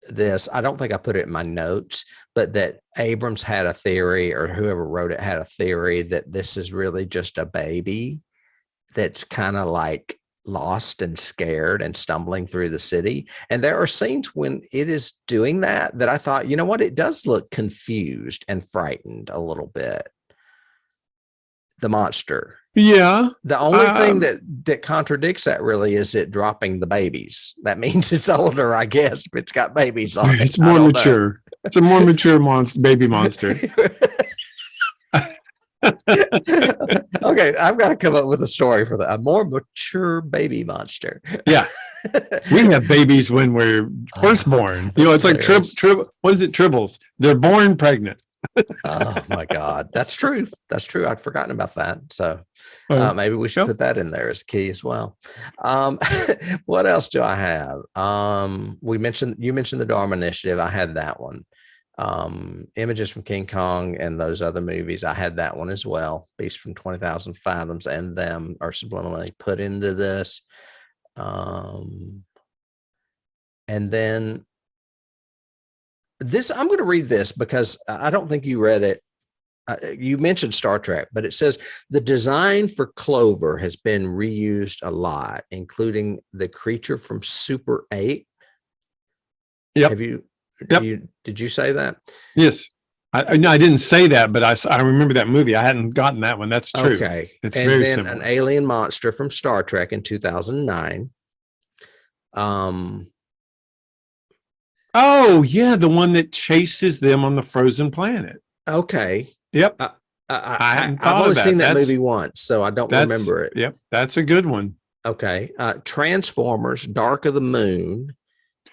this. I don't think I put it in my notes, but that Abrams had a theory, or whoever wrote it had a theory, that this is really just a baby that's kind of like lost and scared and stumbling through the city. And there are scenes when it is doing that I thought, you know what, it does look confused and frightened a little bit. The monster. Yeah. The only thing that contradicts that really is it dropping the babies. That means it's older, I guess, if it's got babies on it. It's more mature. It's a more mature baby monster. Okay, I've got to come up with a story for that. A more mature baby monster. Yeah. We have babies when we're firstborn. It's like what is it? Tribbles. They're born pregnant. Oh my God. That's true. That's true. I'd forgotten about that. So maybe we should put that in there as a key as well. What else do I have? You mentioned the Dharma Initiative. I had that one. Images from King Kong and those other movies. I had that one as well. Beast from 20,000 Fathoms and them are subliminally put into this. And then this, I'm going to read this because I don't think you read it. You mentioned Star Trek, but it says the design for Clover has been reused a lot, including the creature from Super 8. Yep. Did you say that? Yes. No, I didn't say that, but I remember that movie. I hadn't gotten that one. That's true. Okay. It's and very then similar. An alien monster from Star Trek in 2009. Oh, yeah. The one that chases them on the frozen planet. Okay. Yep. I've only seen that movie once, so I don't remember it. Yep. That's a good one. Okay. Transformers, Dark of the Moon,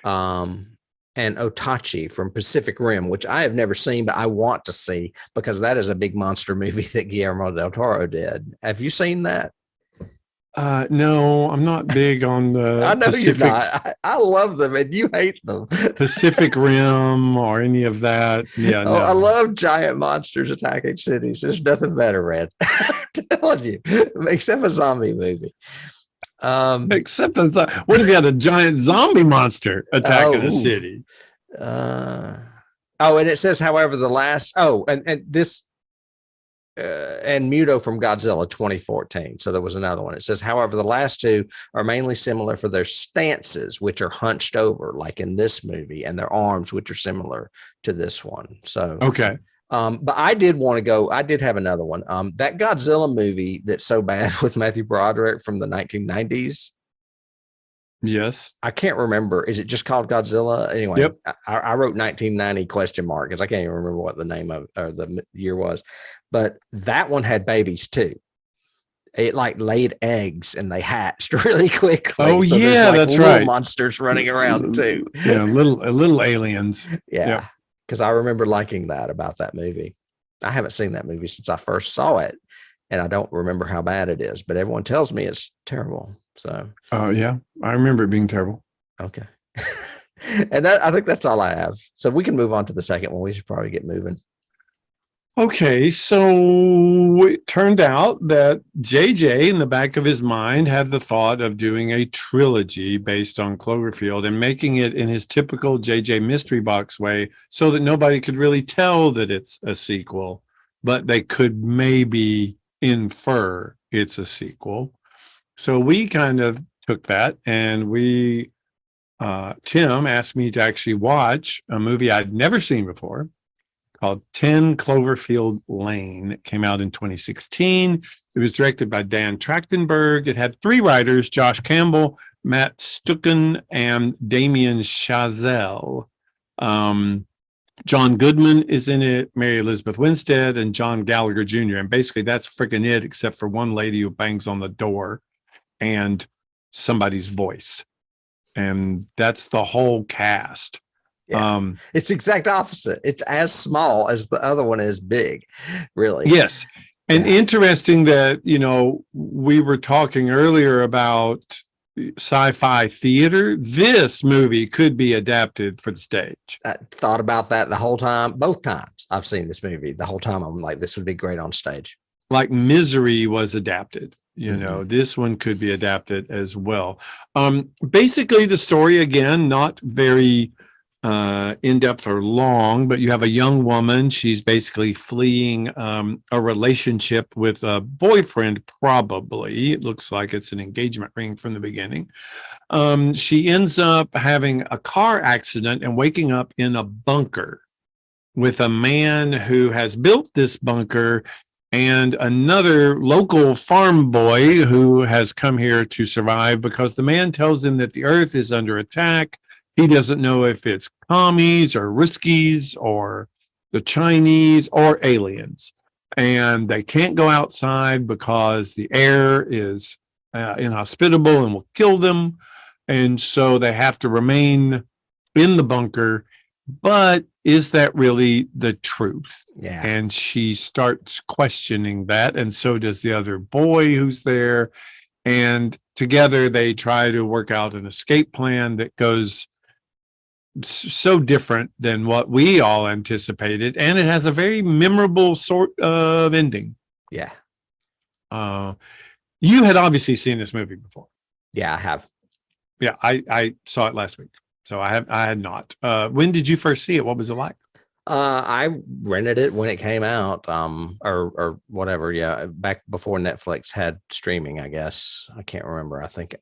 and Otachi from Pacific Rim, which I have never seen, but I want to see because that is a big monster movie that Guillermo del Toro did. Have you seen that? No, I'm not big on the I know Pacific. You're not. I love them and you hate them. Pacific Rim or any of that. Yeah, no. I love giant monsters attacking cities. There's nothing better, Red. I'm telling you, except a zombie movie. Except what if you had a giant zombie monster attacking a city? And it says, however, the last and this and Muto from Godzilla 2014. So there was another one. It says, however, the last two are mainly similar for their stances, which are hunched over, like in this movie, and their arms, which are similar to this one. So okay. But I did want to go. I did have another one. That Godzilla movie that's so bad with Matthew Broderick from the 1990s. Yes. I can't remember. Is it just called Godzilla? Anyway, yep. I wrote 1990 question mark because I can't even remember what the name of or the year was. But that one had babies too. It like laid eggs and they hatched really quickly. Oh, so yeah, that's little right. Monsters running around too. Yeah, little aliens. Yeah, because I remember liking that about that movie. I haven't seen that movie since I first saw it, and I don't remember how bad it is. But everyone tells me it's terrible. So, yeah, I remember it being terrible. Okay. And I think that's all I have. So we can move on to the second one. We should probably get moving. Okay, so it turned out that JJ in the back of his mind had the thought of doing a trilogy based on Cloverfield and making it in his typical JJ mystery box way so that nobody could really tell that it's a sequel, but they could maybe infer it's a sequel. So we kind of took that and Tim asked me to actually watch a movie I'd never seen before called 10 Cloverfield Lane. It came out in 2016. It was directed by Dan Trachtenberg. It had 3 writers, Josh Campbell, Matt Stucken, and Damien Chazelle. John Goodman is in it, Mary Elizabeth Winstead, and John Gallagher Jr. And basically that's freaking it, except for one lady who bangs on the door and somebody's voice. And that's the whole cast. Yeah. It's exact opposite. It's as small as the other one is big, really. Yes. And interesting that, we were talking earlier about sci-fi theater. This movie could be adapted for the stage. I thought about that the whole time. Both times I've seen this movie, the whole time I'm like, this would be great on stage. Like Misery was adapted. This one could be adapted as well. Basically, the story, again, not very in-depth or long, but you have a young woman. She's basically fleeing a relationship with a boyfriend, probably. It looks like it's an engagement ring from the beginning. She ends up having a car accident and waking up in a bunker with a man who has built this bunker and another local farm boy who has come here to survive because the man tells him that the earth is under attack. He doesn't know if it's commies or Ruskies or the Chinese or aliens. And they can't go outside because the air is inhospitable and will kill them. And so they have to remain in the bunker. But is that really the truth? Yeah. And she starts questioning that. And so does the other boy who's there. And together they try to work out an escape plan that goes so different than what we all anticipated, and it has a very memorable sort of ending. Yeah. You had obviously seen this movie before. Yeah, I have. Yeah, I saw it last week, so I had not. When did you first see it? What was it like? I rented it when it came out, or whatever. Yeah, back before Netflix had streaming, I guess. I can't remember. I think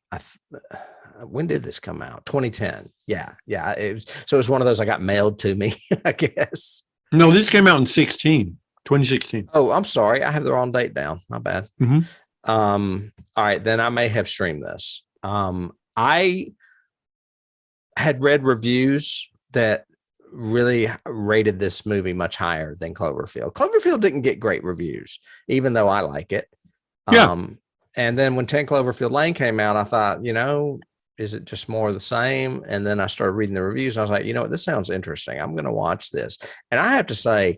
when did this come out? 2010. Yeah. It was one of those I got mailed to me, I guess. No, this came out in 2016. Oh, I'm sorry. I have the wrong date down. My bad. Mm-hmm. All right, then I may have streamed this. I had read reviews that really rated this movie much higher than Cloverfield. Cloverfield didn't get great reviews, even though I like it. Yeah. And then when 10 Cloverfield Lane came out, I thought, is it just more of the same? And then I started reading the reviews and I was like, what, this sounds interesting. I'm going to watch this. And I have to say,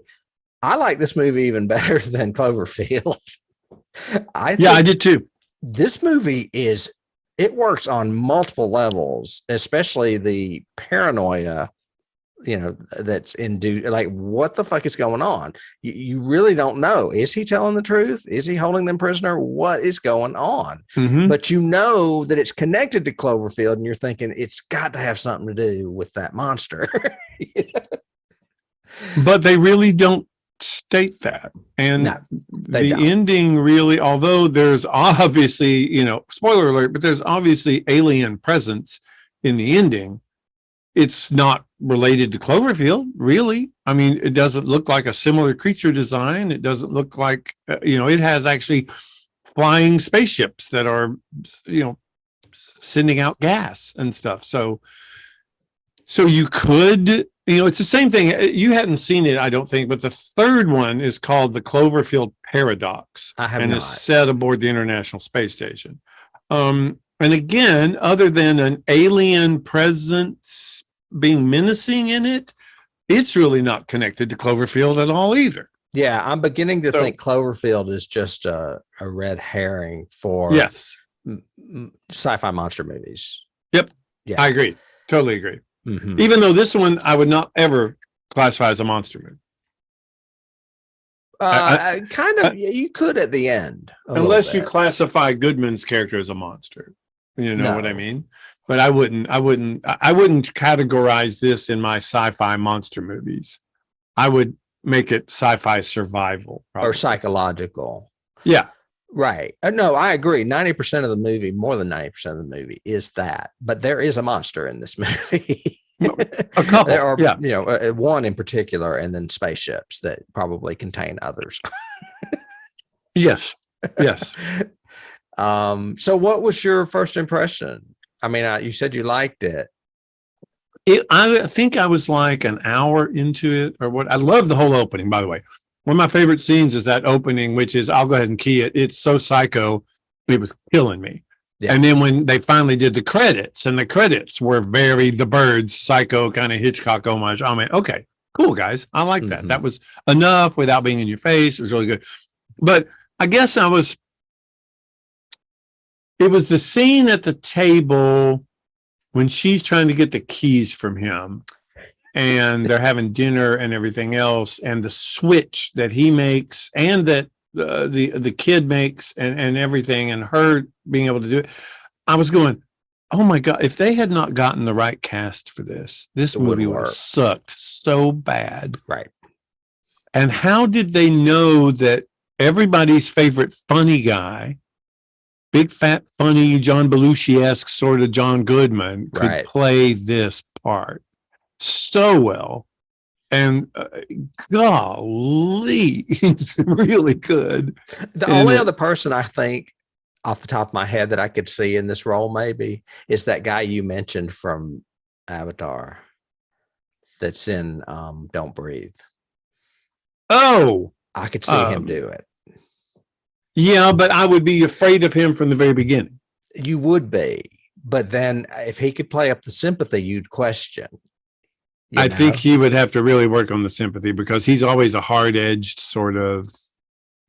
I like this movie even better than Cloverfield. I did too. This movie it works on multiple levels, especially the paranoia, that's induced. Like, what the fuck is going on? You really don't know. Is he telling the truth? Is he holding them prisoner? What is going on? Mm-hmm. But that it's connected to Cloverfield, and you're thinking it's got to have something to do with that monster. But they really don't state that. And the ending really, although there's obviously, spoiler alert, but there's obviously alien presence in the ending. It's not related to Cloverfield, really. I mean, it doesn't look like a similar creature design. It doesn't look like, it has actually flying spaceships that are, sending out gas and stuff. So you could, it's the same thing. You hadn't seen it, I don't think, but the third one is called the Cloverfield Paradox. I have and not. is set aboard the International Space Station. And again, other than an alien presence being menacing in it, it's really not connected to Cloverfield at all either. Yeah, I'm beginning to think Cloverfield is just a red herring for sci-fi monster movies. Yep. Yeah, I agree. Totally agree. Mm-hmm. Even though this one I would not ever classify as a monster movie. You could at the end, unless you classify Goodman's character as a monster. You know what I mean? But I wouldn't categorize this in my sci-fi monster movies. I would make it sci-fi survival or psychological. Yeah. Right. No, I agree. 90% of the movie, more than 90% of the movie is that, but there is a monster in this movie. A couple, There are, yeah. one in particular, and then spaceships that probably contain others. Yes, yes. So what was your first impression? I mean, you said you liked it. I think I was like an hour into it or what. I love the whole opening, by the way. One of my favorite scenes is that opening, which is, I'll go ahead and key it. It's so psycho. It was killing me. Yeah. And then when they finally did the credits, and the credits were very The Birds, psycho kind of Hitchcock homage. I mean, okay, cool, guys. I like that. That was enough without being in your face. It was really good. But I guess it was the scene at the table when she's trying to get the keys from him and they're having dinner and everything else, and the switch that he makes and that the kid makes and everything, and her being able to do it. I was going, oh my God, if they had not gotten the right cast for this movie would have sucked so bad. Right. And how did they know that everybody's favorite funny guy, big fat funny John Belushi-esque sort of John Goodman, could play this part so well? And golly, he's really good. The only other person I think off the top of my head that I could see in this role maybe is that guy you mentioned from Avatar that's in Don't Breathe. Oh, I could see him do it. Yeah, but I would be afraid of him from the very beginning. You would be, but then if he could play up the sympathy, you'd question. I think he would have to really work on the sympathy, because he's always a hard-edged sort of.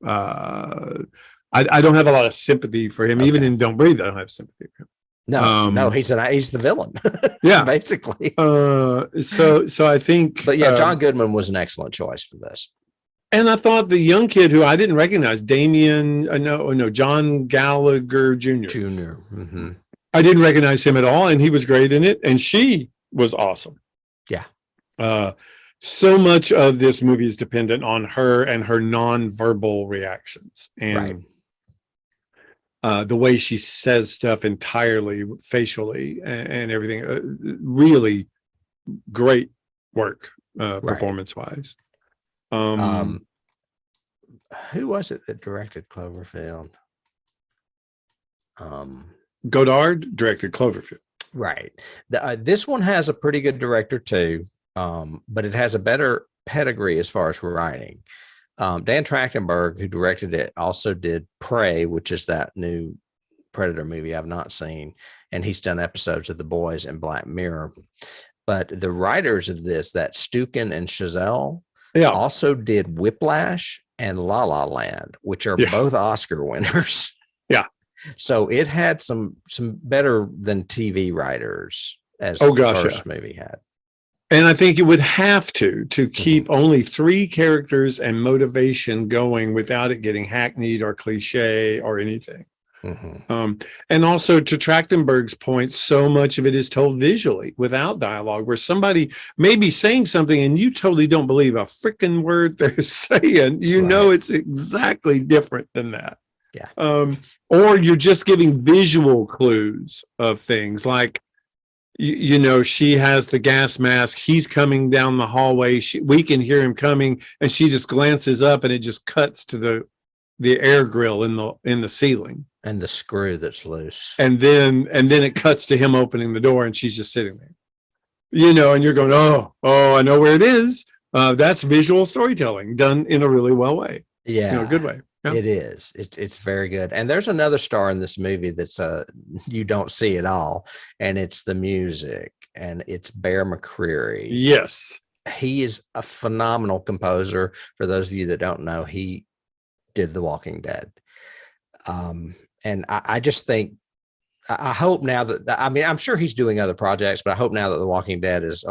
I don't have a lot of sympathy for him. Okay. Even in Don't Breathe, I don't have sympathy for him. No, he's the villain. Yeah, basically. So I think. But yeah, John Goodman was an excellent choice for this. And I thought the young kid who I didn't recognize, John Gallagher Jr. I didn't recognize him at all, and he was great in it, and she was awesome. Yeah. So much of this movie is dependent on her and her nonverbal reactions, and the way she says stuff entirely facially and everything. Really great work, performance-wise. Who was it that directed Cloverfield? Godard directed Cloverfield. Right. This one has a pretty good director too, but it has a better pedigree as far as writing. Dan Trachtenberg, who directed it, also did Prey, which is that new Predator movie I've not seen, and he's done episodes of The Boys and Black Mirror. But the writers of this, that Stukin and Chazelle, also did Whiplash and La La Land, which are both Oscar winners. Yeah. So it had some better than TV writers as the first movie had. And I think it would have to keep only 3 characters and motivation going without it getting hackneyed or cliche or anything. And also, to Trachtenberg's point, so much of it is told visually without dialogue, where somebody may be saying something and you totally don't believe a freaking word they're saying. You know, it's exactly different than that. Yeah. Or you're just giving visual clues of things like, she has the gas mask. He's coming down the hallway. We can hear him coming, and she just glances up, and it just cuts to the air grill in the ceiling. And the screw that's loose. And then it cuts to him opening the door, and she's just sitting there. And you're going, oh, I know where it is. That's visual storytelling done in a really well way. Yeah. Good way. Yeah. It is. It's very good. And there's another star in this movie that's you don't see at all, and it's the music, and it's Bear McCreary. Yes. He is a phenomenal composer. For those of you that don't know, he did The Walking Dead. And I just think, I hope now that, I'm sure he's doing other projects, but I hope now that The Walking Dead is,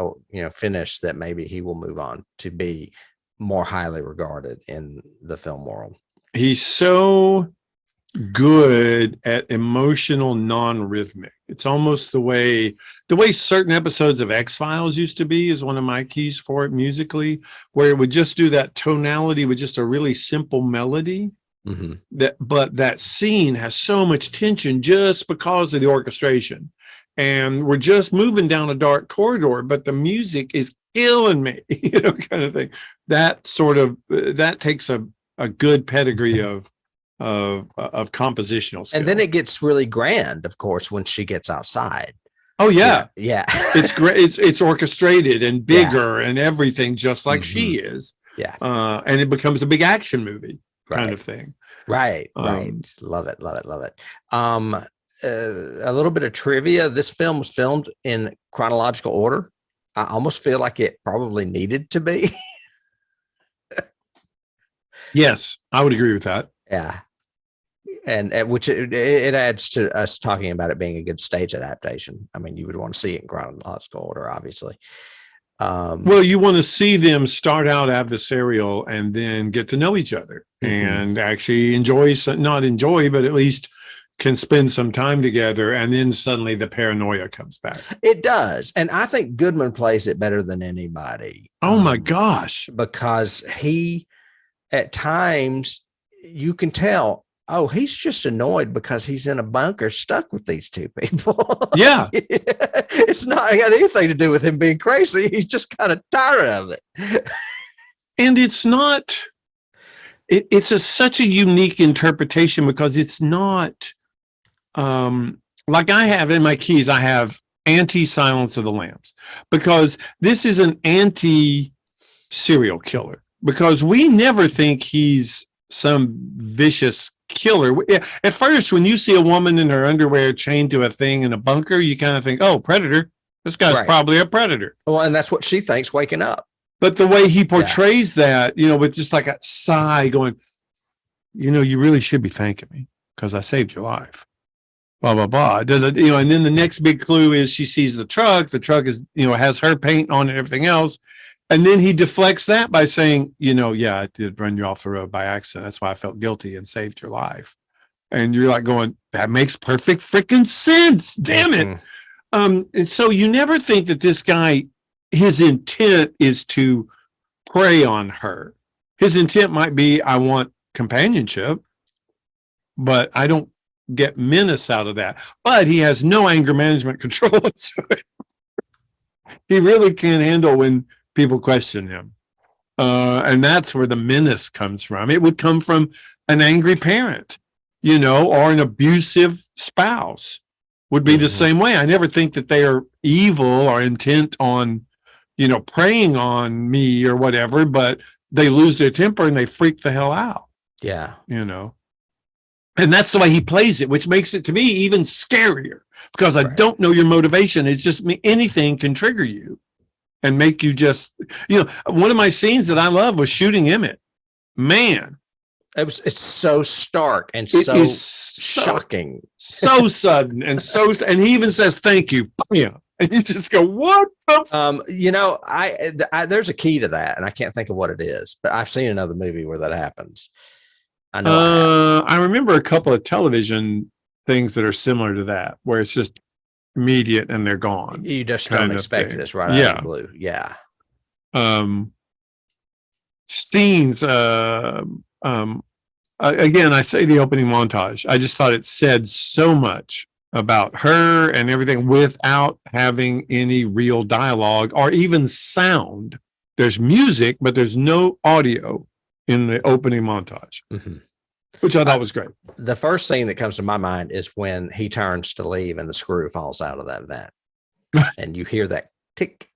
finished, that maybe he will move on to be more highly regarded in the film world. He's so good at emotional non-rhythmic. It's almost the way certain episodes of X-Files used to be is one of my keys for it musically, where it would just do that tonality with just a really simple melody. Mhm. But that scene has so much tension just because of the orchestration. And we're just moving down a dark corridor, but the music is killing me, kind of thing. That sort of that takes a good pedigree of compositional skill. And then it gets really grand, of course, when she gets outside. Oh yeah. Yeah. It's great. It's orchestrated and bigger and everything, just like she is. Yeah. And it becomes a big action movie kind Right. of thing. Right. Love it. Love it. Love it. A little bit of trivia. This film was filmed in chronological order. I almost feel like it probably needed to be. Yes, I would agree with that. Yeah. And which it adds to us talking about it being a good stage adaptation. I mean, you would want to see it in chronological order, obviously. Well, you want to see them start out adversarial and then get to know each other and actually not enjoy, but at least can spend some time together. And then suddenly the paranoia comes back. It does. And I think Goodman plays it better than anybody. Oh my gosh. Because he, at times, you can tell, oh, he's just annoyed because he's in a bunker stuck with these two people. Yeah. It's not got anything to do with him being crazy. He's just kind of tired of it. And it's not, it's such a unique interpretation because it's not, like I have in my keys, I have anti-Silence of the Lambs, because this is an anti-serial killer, because we never think he's some vicious killer. At first, when you see a woman in her underwear chained to a thing in a bunker, you kind of think, oh, predator. This guy's probably a predator. Well, and that's what she thinks waking up. But the way he portrays that, with just like a sigh going, you really should be thanking me because I saved your life. Blah, blah, blah. And then the next big clue is she sees the truck. The truck is, has her paint on it and everything else. And then he deflects that by saying, yeah, I did run you off the road by accident. That's why I felt guilty and saved your life. And you're like going, that makes perfect freaking sense. Damn it. And so you never think that this guy, his intent is to prey on her. His intent might be, I want companionship, but I don't get menace out of that. But he has no anger management control. So he really can't handle when people question him. And that's where the menace comes from. It would come from an angry parent, or an abusive spouse would be the same way. I never think that they are evil or intent on, preying on me or whatever, but they lose their temper and they freak the hell out. Yeah. And that's the way he plays it, which makes it to me even scarier because I don't know your motivation. It's just anything can trigger you and make you just, one of my scenes that I love was shooting Emmett. Man. It's so stark and so shocking. So sudden and he even says, thank you. Yeah. And you just go, what? There's a key to that and I can't think of what it is, but I've seen another movie where that happens. I know. I remember a couple of television things that are similar to that, where it's just immediate and they're gone. You just don't expect it. It's right out of the blue. Yeah. Scenes. Again, I say the opening montage. I just thought it said so much about her and everything without having any real dialogue or even sound. There's music, but there's no audio in the opening montage, which I thought was great. The first scene that comes to my mind is when he turns to leave and the screw falls out of that vent. And you hear that tick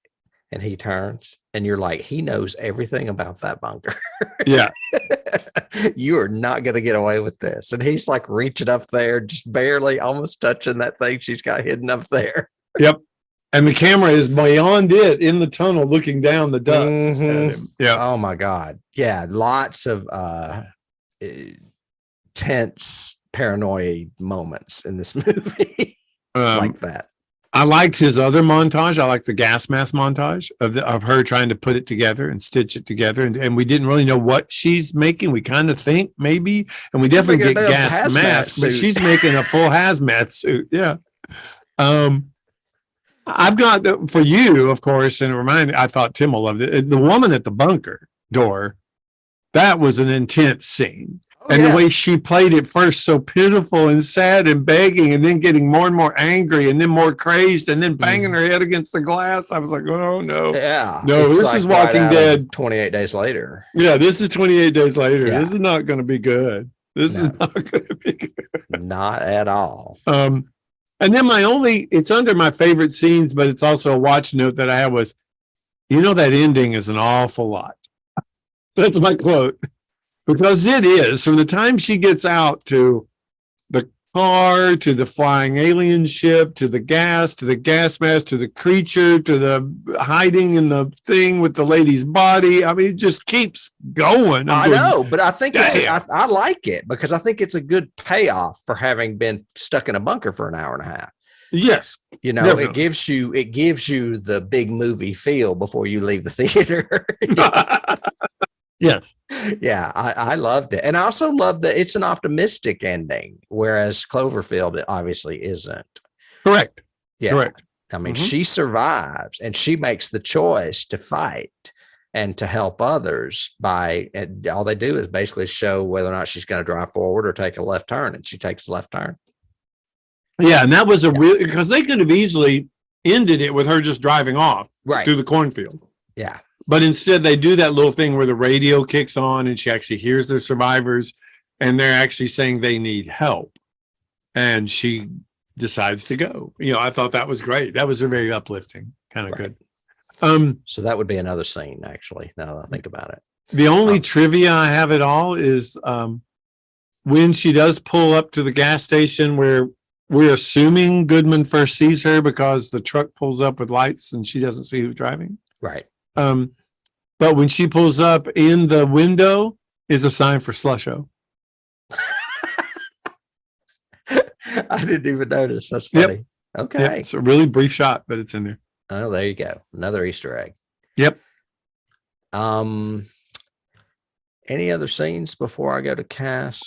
and he turns and you're like, he knows everything about that bunker. Yeah. You are not going to get away with this. And he's like reaching up there, just barely almost touching that thing she's got hidden up there. Yep. And the camera is beyond it in the tunnel looking down the duct at him. Yeah. Oh my God. Yeah. Lots of tense paranoid moments in this movie like that. I liked his other montage. I liked the gas mask montage of her trying to put it together and stitch it together. And we didn't really know what she's making. We kind of think maybe, and we definitely get gas mask, but she's making a full hazmat suit. Yeah. I've got for you, of course, and I thought Tim will love it. The woman at the bunker door, that was an intense scene. And yeah. the way she played it first, so pitiful and sad and begging, and then getting more and more angry, and then more crazed, and then banging her head against the glass. I was like, oh no, Yeah. no, It's this like is right Walking out of Dead. 28 Days later. Yeah, this is 28 Days Later. Yeah. This is not going to be good. This is No. not going to be good. Not at all. And then it's under my favorite scenes, but it's also a watch note that I had was, that ending is an awful lot. That's my quote. Because it is, from the time she gets out to the car, to the flying alien ship, to the gas mask, to the creature, to the hiding in the thing with the lady's body. I mean, it just keeps going. I know, but I think I like it because I think it's a good payoff for having been stuck in a bunker for an hour and a half. Yes. Definitely. it gives you the big movie feel before you leave the theater. Yes. Yeah, I loved it. And I also love that it's an optimistic ending, whereas Cloverfield it obviously isn't. Correct. Yeah. Correct. I mean, she survives and she makes the choice to fight and to help others and all they do is basically show whether or not she's going to drive forward or take a left turn, and she takes the left turn. Yeah, and that was because they could have easily ended it with her just driving off through the cornfield. Yeah. But instead, they do that little thing where the radio kicks on and she actually hears the survivors and they're actually saying they need help. And she decides to go. I thought that was great. That was a very uplifting, kind of good. So that would be another scene, actually, now that I think about it. The only trivia I have at all is when she does pull up to the gas station where we're assuming Goodman first sees her because the truck pulls up with lights and she doesn't see who's driving. Right. But when she pulls up, in the window is a sign for Slusho. I didn't even notice. That's funny. Yep. Okay. Yep. It's a really brief shot, but it's in there. Oh, there you go. Another Easter egg. Yep. Any other scenes before I go to cast?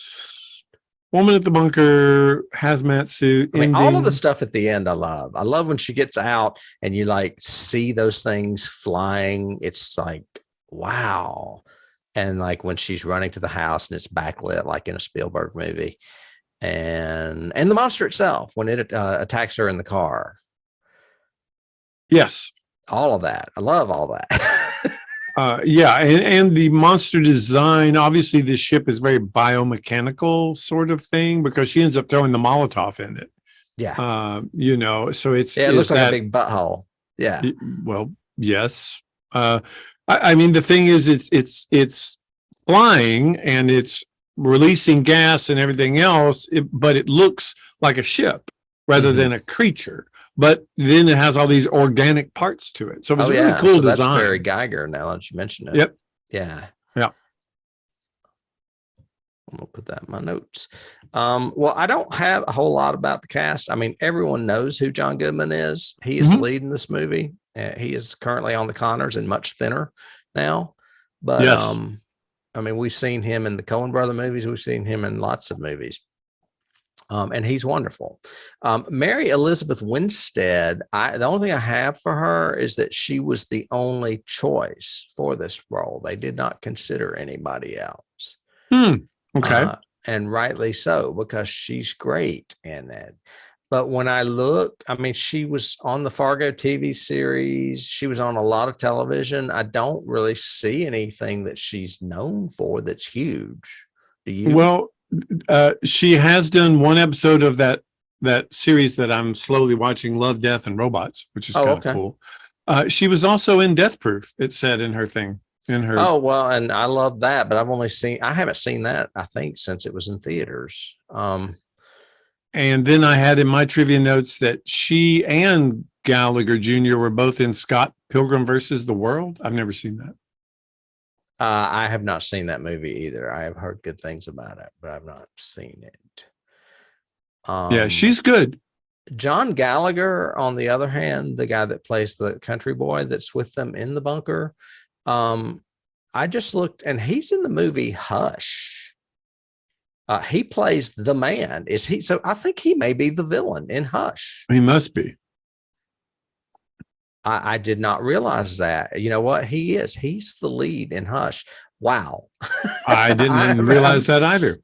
Woman at the bunker, hazmat suit. I mean, all of the stuff at the end I love. I love when she gets out and you like see those things flying. It's like, wow. And like when she's running to the house and it's backlit like in a Spielberg movie. And the monster itself, when it attacks her in the car. Yes. All of that. I love all that. Yeah. And the monster design, obviously the ship is very biomechanical sort of thing because she ends up throwing the Molotov in it. Yeah. So it looks like a big butthole. Yeah. Well, yes. I mean, the thing is it's flying and it's releasing gas and everything else, but it looks like a ship rather than a creature. But then it has all these organic parts to it. So it was a really cool design. That's Barry Geiger now that you mention it. Yep. Yeah. Yeah. I'm going to put that in my notes. Well, I don't have a whole lot about the cast. I mean, everyone knows who John Goodman is. He is leading this movie. He is currently on the Connors and much thinner now. But, yes. I mean, we've seen him in the Coen Brother movies. We've seen him in lots of movies. And he's wonderful. Mary Elizabeth Winstead, the only thing I have for her is that she was the only choice for this role. They did not consider anybody else. Okay. And rightly so, because she's great in it. But when I look, I mean, she was on the Fargo TV series. She was on a lot of television. I don't really see anything that she's known for that's huge. Do you? Well, she has done one episode of that series that I'm slowly watching, Love, Death, and Robots, which is kind of cool. She was also in Death Proof, it said in her thing. Oh, well, and I love that, but I haven't seen that, I think, since it was in theaters. And then I had in my trivia notes that she and Gallagher Jr. were both in Scott Pilgrim versus the World. I've never seen that. I have not seen that movie either. I have heard good things about it, but I've not seen it. Yeah, she's good. John Gallagher, on the other hand, the guy that plays the country boy that's with them in the bunker, I just looked, and he's in the movie Hush. He plays the man. Is he? So I think he may be the villain in Hush. He must be. I did not realize that. You know what? He is. He's the lead in Hush. Wow. I didn't realize that either.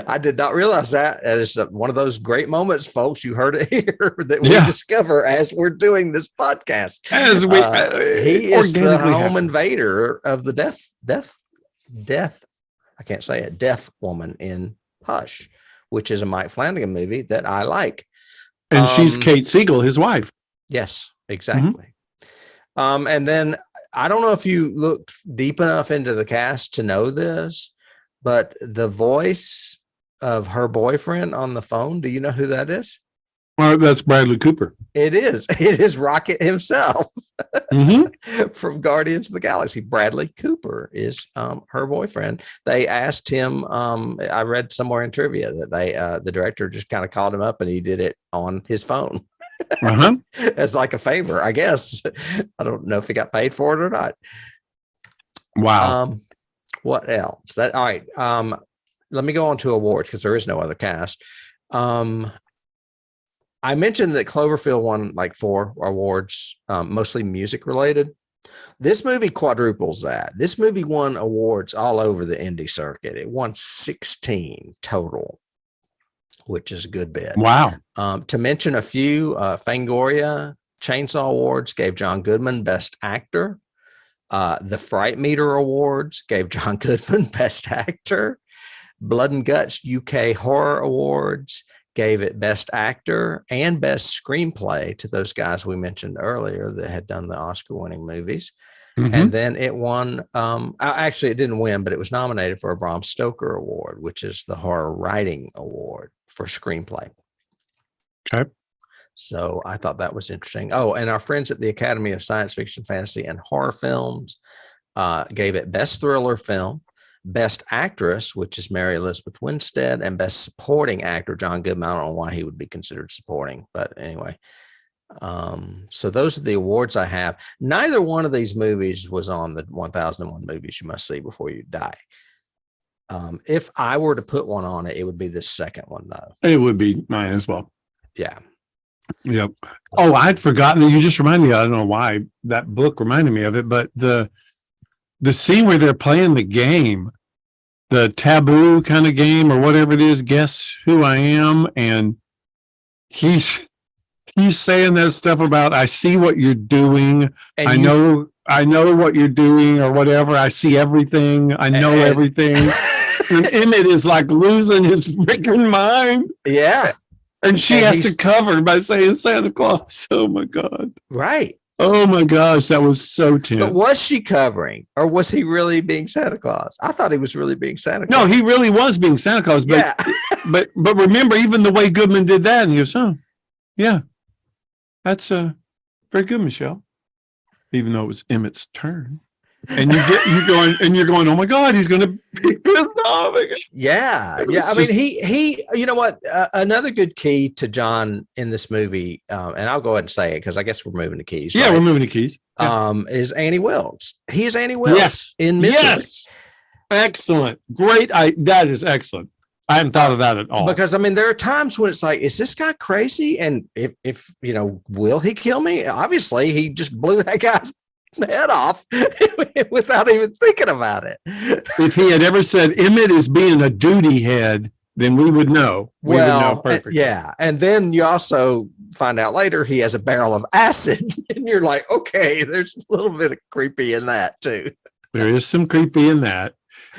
I did not realize that. That is one of those great moments, folks. You heard it here that we Yeah. discover as we're doing this podcast. As we He is the organically home happen. invader of the death. I can't say it. Deaf woman in Hush, which is a Mike Flanagan movie that I like. And she's Kate Siegel, his wife. Yes, exactly. And then I don't know if you looked deep enough into the cast to know this, but the voice of her boyfriend on the phone, do you know who that is? Well, that's Bradley Cooper. It is. It is Rocket himself from Guardians of the Galaxy. Bradley Cooper is her boyfriend. They asked him. I read somewhere in trivia that the director just kind of called him up and he did it on his phone as like a favor, I guess. I don't know if he got paid for it or not. Wow. What else? All right. Let me go on to awards because there is no other cast. I mentioned that Cloverfield won like 4 awards, mostly music related. This movie quadruples that. This movie won awards all over the indie circuit. It won 16 total, which is a good bit. Wow. To mention a few, Fangoria Chainsaw Awards gave John Goodman Best Actor. The Fright Meter Awards gave John Goodman Best Actor. Blood and Guts UK Horror Awards gave it Best Actor and Best Screenplay to those guys we mentioned earlier that had done the Oscar-winning movies. And then it won, actually it didn't win, but it was nominated for a Bram Stoker Award, which is the Horror Writing Award for Screenplay. Okay. So I thought that was interesting. Oh, and our friends at the Academy of Science Fiction, Fantasy, and Horror Films gave it Best Thriller Film, Best Actress, which is Mary Elizabeth Winstead, and Best Supporting Actor, John Goodman. I don't know why he would be considered supporting, but anyway. So those are the awards I have. Neither one of these movies was on the 1001 movies you must see before you die. If I were to put one on it, it would be the second one, though. It would be mine as well. Yeah. Yep. Oh, I'd forgotten. You just reminded me. I don't know why that book reminded me of it, but the scene where they're playing the game, the taboo kind of game or whatever it is, guess who I am, and he's saying that stuff about I see what you're doing, And I know what you're doing or whatever. I see everything. I know everything. And Emmett is like losing his freaking mind. Yeah. And she has to cover by saying Santa Claus. Oh my God. Right. Oh my gosh, that was so tense. But was she covering, or was he really being Santa Claus? I thought he was really being Santa Claus. No, he really was being Santa Claus. But yeah. but remember, even the way Goodman did that, and he goes, "Oh, yeah, that's very good, Michelle." Even though it was Emmett's turn, and you're going, "Oh my God, he's going to be pissed off." Yeah. I mean, he. You know what? Another good key to John in this movie, and I'll go ahead and say it because I guess we're moving to keys. Yeah, right? we're moving to keys. Yeah. Is Annie Wilkes? He is Annie Wilkes in Misery. Yes. Excellent. Great. That is excellent. I hadn't thought of that at all. Because I mean, there are times when it's like, is this guy crazy? And if you know, will he kill me? Obviously, he just blew that guy's head off without even thinking about it. If he had ever said Emmett is being a duty head, then we would know. We would know perfectly. Yeah. And then you also find out later he has a barrel of acid, and you're like, okay, there's a little bit of creepy in that too. There is some creepy in that.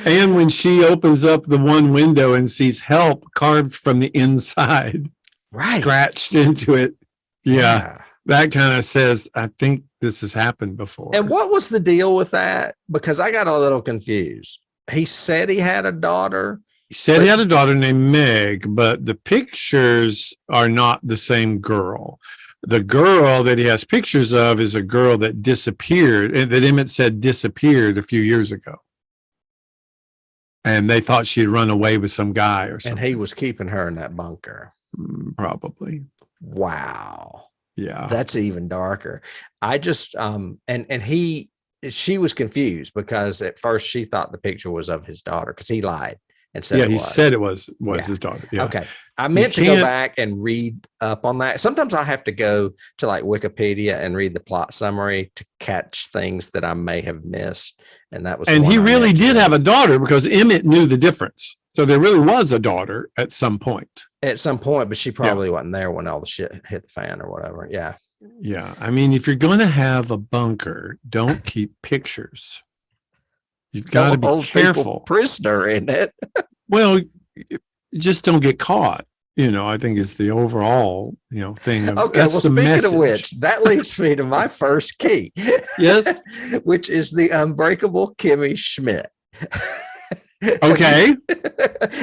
And when she opens up the one window and sees help carved from the inside, right, scratched into it. Yeah. That kind of says, I think this has happened before. And what was the deal with that? Because I got a little confused. He said he had a daughter. He said he had a daughter named Meg, but the pictures are not the same girl. The girl that he has pictures of is a girl that disappeared, that Emmett said disappeared a few years ago. And they thought she had run away with some guy or something. And he was keeping her in that bunker. Probably. Wow. Yeah. That's even darker. I just, she was confused because at first she thought the picture was of his daughter because he lied. and said Yeah, it he was. said it was Yeah. his daughter. Yeah. Okay. I meant to go can't- back and read up on that. Sometimes I have to go to like Wikipedia and read the plot summary to catch things that I may have missed. And that was the And one he I really meant to did read. have a daughter because Emmett knew the difference. So there really was a daughter at some point. At some point, but she probably wasn't there when all the shit hit the fan or whatever. Yeah. Yeah. I mean, if you're going to have a bunker, don't keep pictures. You've got to Don't be hold people careful. prisoner in it. Well, just don't get caught. I think is the overall, thing. Okay. Well, speaking of which, that leads me to my first key. Yes. Which is the unbreakable Kimmy Schmidt. Okay.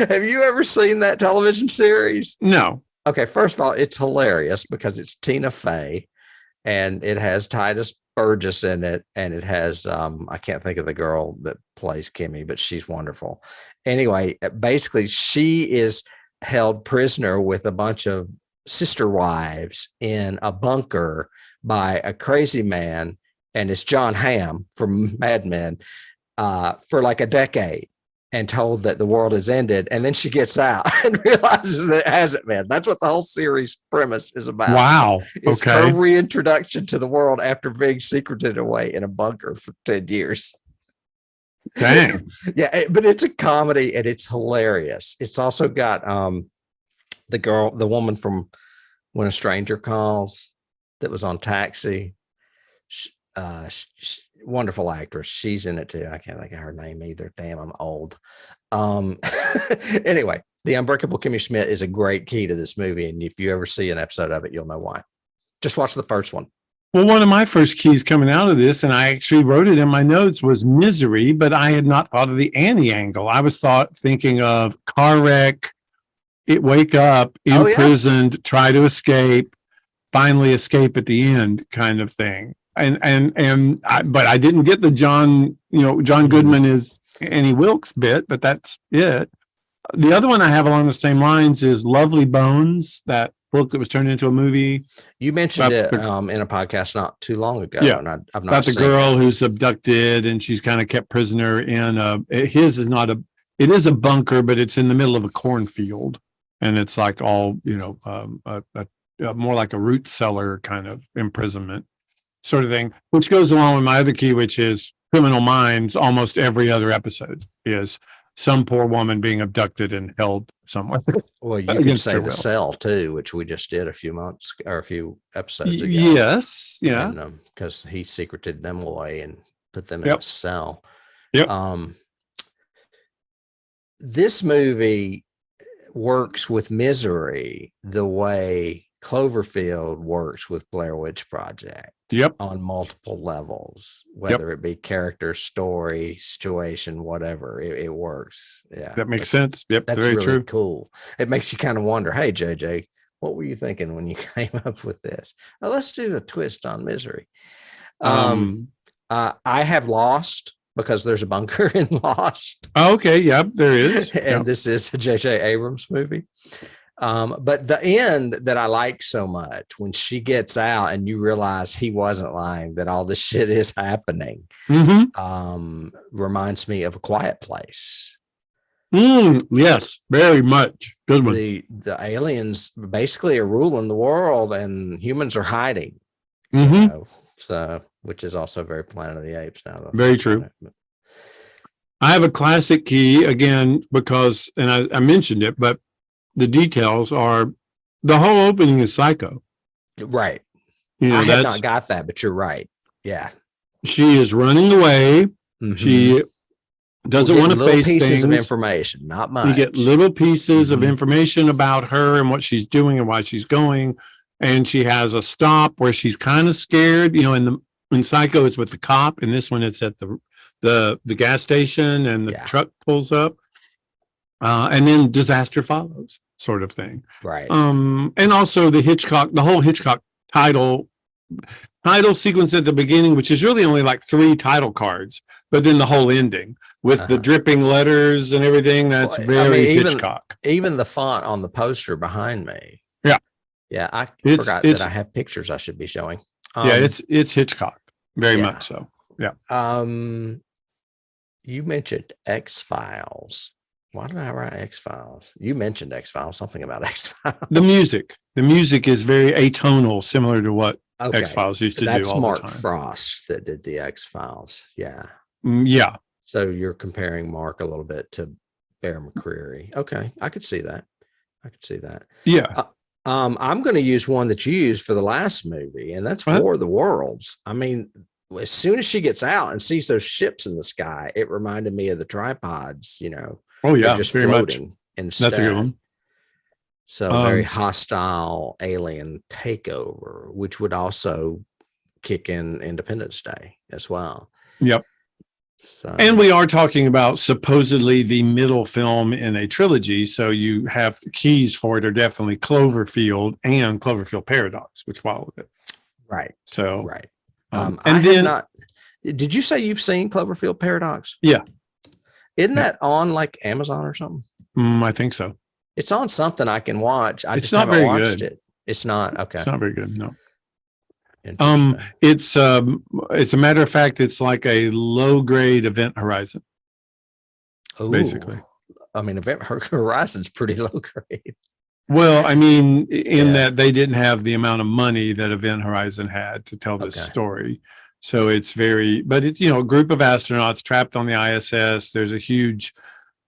Have you ever seen that television series? No. Okay, first of all, it's hilarious because it's Tina Fey and it has Titus Burgess in it, and it has I can't think of the girl that plays Kimmy, but she's wonderful. Anyway, basically she is held prisoner with a bunch of sister wives in a bunker by a crazy man, and it's John Hamm from Mad Men, for like a decade, and told that the world has ended. And then she gets out and realizes that it hasn't been. That's what the whole series premise is about. Wow. It's her reintroduction to the world after being secreted away in a bunker for 10 years. Dang. Yeah, but it's a comedy and it's hilarious. It's also got the woman from When a Stranger Calls that was on Taxi. Wonderful actress. She's in it too. I can't think of her name either. Damn, I'm old. Anyway, the Unbreakable Kimmy Schmidt is a great key to this movie, and if you ever see an episode of it, you'll know why. Just watch the first one. Well, one of my first keys coming out of this, and I actually wrote it in my notes, was misery, but I had not thought of the Annie angle. I was thinking of car wreck, wake up, imprisoned, try to escape, finally escape at the end kind of thing. But I didn't get the John Goodman is Annie Wilkes bit, but that's it. The other one I have along the same lines is Lovely Bones, that book that was turned into a movie. You mentioned it in a podcast not too long ago. Yeah, and I've not about the girl who's abducted and she's kind of kept prisoner in it is a bunker, but it's in the middle of a cornfield, and it's like all more like a root cellar kind of imprisonment sort of thing, which goes along with my other key, which is Criminal Minds. Almost every other episode is some poor woman being abducted and held somewhere. Well, you can say The Cell too, which we just did a few episodes ago. Yes, yeah, because he secreted them away and put them in a cell. Yep. This movie works with misery the way Cloverfield works with Blair Witch Project. Yep. On multiple levels, whether it be character, story, situation, whatever, it works. Yeah, that makes sense. Yep, that's very really true. Cool. It makes you kind of wonder, hey JJ, what were you thinking when you came up with this? Oh, let's do a twist on misery. I have Lost because there's a bunker in Lost. Okay, yep, there is. And this is a J.J. Abrams movie. But the end that I like so much, when she gets out and you realize he wasn't lying, that all this shit is happening, reminds me of A Quiet Place. Yes, very much. Good one. The aliens basically are ruling the world and humans are hiding. So, which is also very Planet of the Apes now. Very true. I have a classic key again because, and I mentioned it, but the details are the whole opening is Psycho. Right. I had not got that, but you're right. Yeah. She is running away. She doesn't want to face pieces things. Of information, not much. You get little pieces of information about her and what she's doing and why she's going. And she has a stop where she's kind of scared. In Psycho, it's with the cop. In this one, it's at the gas station, and the truck pulls up. And then disaster follows, sort of thing. Right. And also the whole Hitchcock title sequence at the beginning, which is really only like 3 title cards, but then the whole ending with the dripping letters and everything. That's Hitchcock. Even the font on the poster behind me. Yeah. Yeah. I forgot that I have pictures I should be showing. It's Hitchcock. Very much so. Yeah. You mentioned X-Files. Why did I write X-Files? You mentioned X-Files, something about X-Files. The music is very atonal, similar to what Okay. X-Files used to do That's all Mark the time. Frost that did the X-Files. Yeah. Yeah. So you're comparing Mark a little bit to Bear McCreary. Okay. I could see that. Yeah. I'm going to use one that you used for the last movie, and that's What? War of the Worlds. I mean, as soon as she gets out and sees those ships in the sky, it reminded me of the tripods, Oh yeah, they're just very much. floating instead. That's a good one. So very hostile alien takeover, which would also kick in Independence Day as well. Yep. So, And we are talking about supposedly the middle film in a trilogy. So you have keys for it are definitely Cloverfield and Cloverfield Paradox, which followed it. right. So, Right. and I then have not. Did you say you've seen Cloverfield Paradox? Yeah. Isn't that on like Amazon or something? I think so. It's on something I can watch. I It's just not haven't very watched good. it. It's not okay. It's not very good. No. Interesting. It's a matter of fact, it's like a low grade Event Horizon. Ooh. Basically. I mean, Event Horizon's pretty low grade. Well, I mean, in Yeah. that they didn't have the amount of money that Event Horizon had to tell this Okay. story. So it's but it's, a group of astronauts trapped on the ISS. There's a huge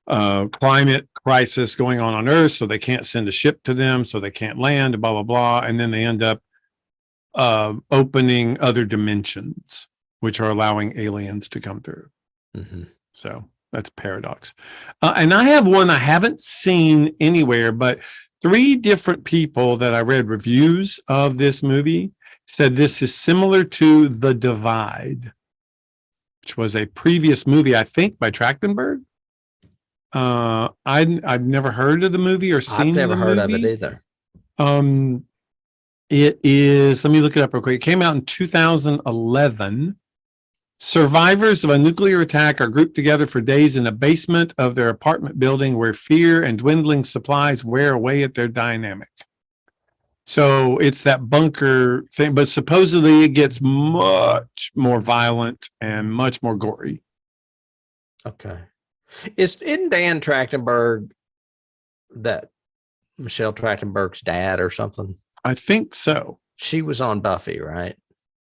climate crisis going on Earth. So they can't send a ship to them. So they can't land, blah, blah, blah. And then they end up opening other dimensions, which are allowing aliens to come through. Mm-hmm. So that's Paradox. And I have one I haven't seen anywhere, but 3 different people that I read reviews of this movie said this is similar to The Divide, which was a previous movie, I think, by Trachtenberg. I've never heard of the movie or seen I've never the heard of movie. it either. It is, let me look it up real quick. It came out in 2011. Survivors of a nuclear attack are grouped together for days in a basement of their apartment building where fear and dwindling supplies wear away at their dynamic. So it's that bunker thing, but supposedly it gets much more violent and much more gory. Okay. Isn't Dan Trachtenberg that Michelle Trachtenberg's dad or something? I think so. She was on Buffy, right?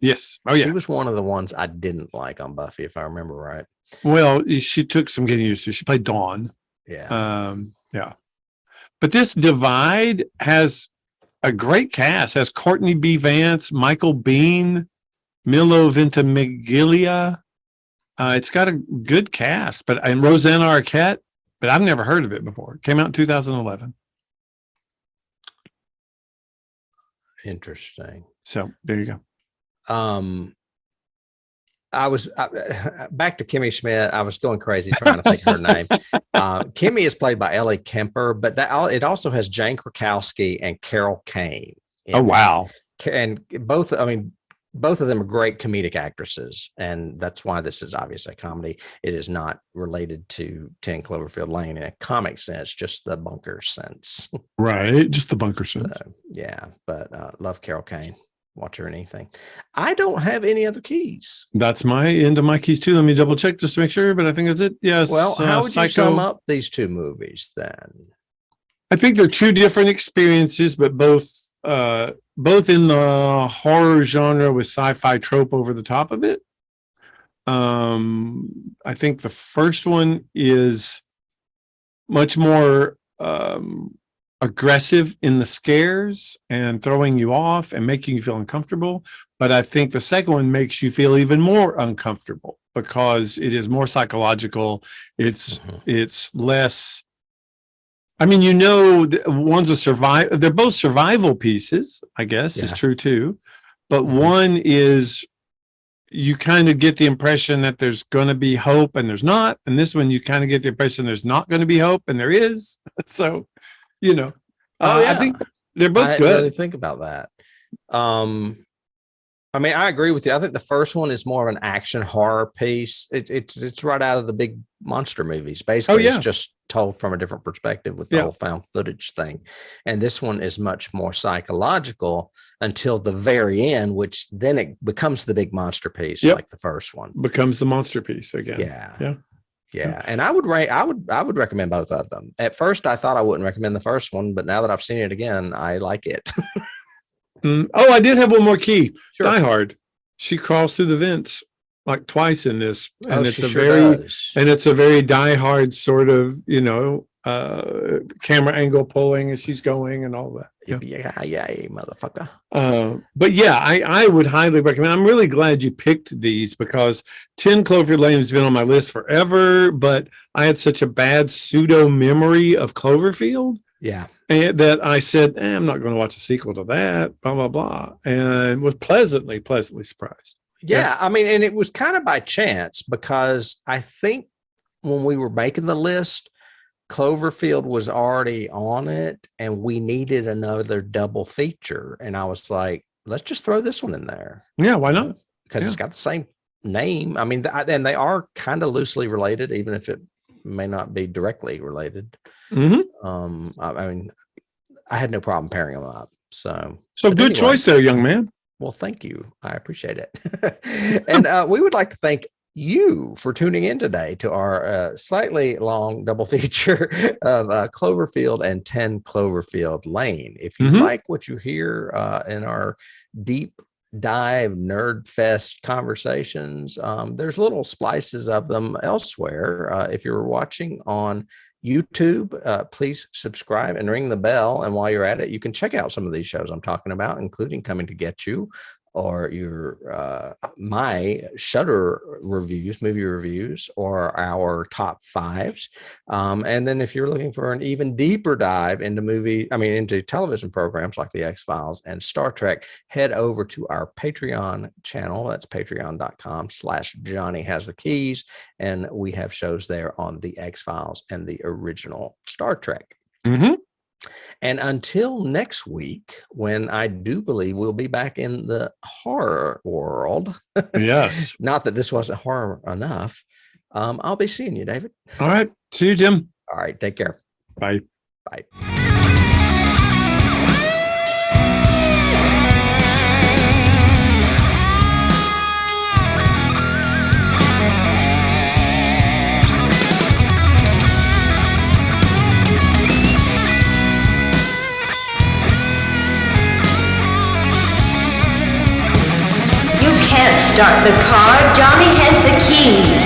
Yes. Oh, yeah. She was one of the ones I didn't like on Buffy, if I remember right. Well, she took some getting used to. She played Dawn. Yeah. Yeah. But this Divide has a great cast. It has Courtney B. Vance, Michael Biehn, Milo Ventimiglia. It's got a good cast, and Rosanna Arquette, but I've never heard of it before. It came out in 2011. Interesting. So there you go. I was back to Kimmy Schmidt. I was going crazy trying to think of her name. Kimmy is played by Ellie Kemper, but it also has Jane Krakowski and Carol Kane. Oh, wow. And both of them are great comedic actresses, and that's why this is obviously a comedy. It is not related to 10 Cloverfield Lane in a comic sense, just the bunker sense. Right. Just the bunker sense. So, yeah, but love Carol Kane. Watch her in anything. I don't have any other keys. That's my end of my keys too. Let me double check just to make sure, but I think that's it. Yes. Well, how would Psycho. you sum up these 2 movies then? I think they're 2 different experiences, but both in the horror genre with sci-fi trope over the top of it. I think the first one is much more aggressive in the scares and throwing you off and making you feel uncomfortable. But I think the second one makes you feel even more uncomfortable because it is more psychological. It's less. I mean, one's a survival. They're both survival pieces, I guess, is true too. But one is you kind of get the impression that there's going to be hope and there's not. And this one, you kind of get the impression there's not going to be hope and there is. So, I think they're both good. I really think about that. I mean, I agree with you. I think the first one is more of an action horror piece. It's right out of the big monster movies. Basically, It's just told from a different perspective with the whole found footage thing. And this one is much more psychological until the very end, which then it becomes the big monster piece, like the first one. Becomes the monster piece again. Yeah. Yeah, and I would recommend both of them. At first, I thought I wouldn't recommend the first one, but now that I've seen it again, I like it. Oh, I did have one more key. Sure. Die Hard. She crawls through the vents like twice in this, and it's she a sure very does. and it's a very Die Hard sort of camera angle pulling as she's going and all that. Yeah, motherfucker. But yeah, I would highly recommend. I'm really glad you picked these because 10 Cloverfield Lane has been on my list forever, but I had such a bad pseudo memory of Cloverfield. Yeah. And that I said, I'm not going to watch a sequel to that, blah, blah, blah. And was pleasantly surprised. Yeah. I mean, and it was kind of by chance because I think when we were making the list, Cloverfield was already on it and we needed another double feature. And I was like, let's just throw this one in there. Yeah, why not? Because it's got the same name. I mean, and they are kind of loosely related, even if it may not be directly related. Mm-hmm. I mean, I had no problem pairing them up. So good choice there, young man. Well, thank you. I appreciate it. And we would like to thank you for tuning in today to our slightly long double feature of Cloverfield and 10 Cloverfield Lane. If you like what you hear in our deep dive nerd fest conversations, there's little splices of them elsewhere. If you're watching on YouTube, please subscribe and ring the bell. And while you're at it, you can check out some of these shows I'm talking about, including Coming to Get You, or your my Shudder reviews, movie reviews, or our top fives. And then if you're looking for an even deeper dive into television programs like the X-Files and Star Trek, head over to our Patreon channel. That's patreon.com/Johnny Has the Keys. And we have shows there on the X-Files and the original Star Trek. Mm-hmm. And until next week, when I do believe we'll be back in the horror world. Yes. Not that this wasn't horror enough. I'll be seeing you, David. All right. See you, Jim. All right. Take care. Bye. Bye. You can't start the car. Johnny has the keys.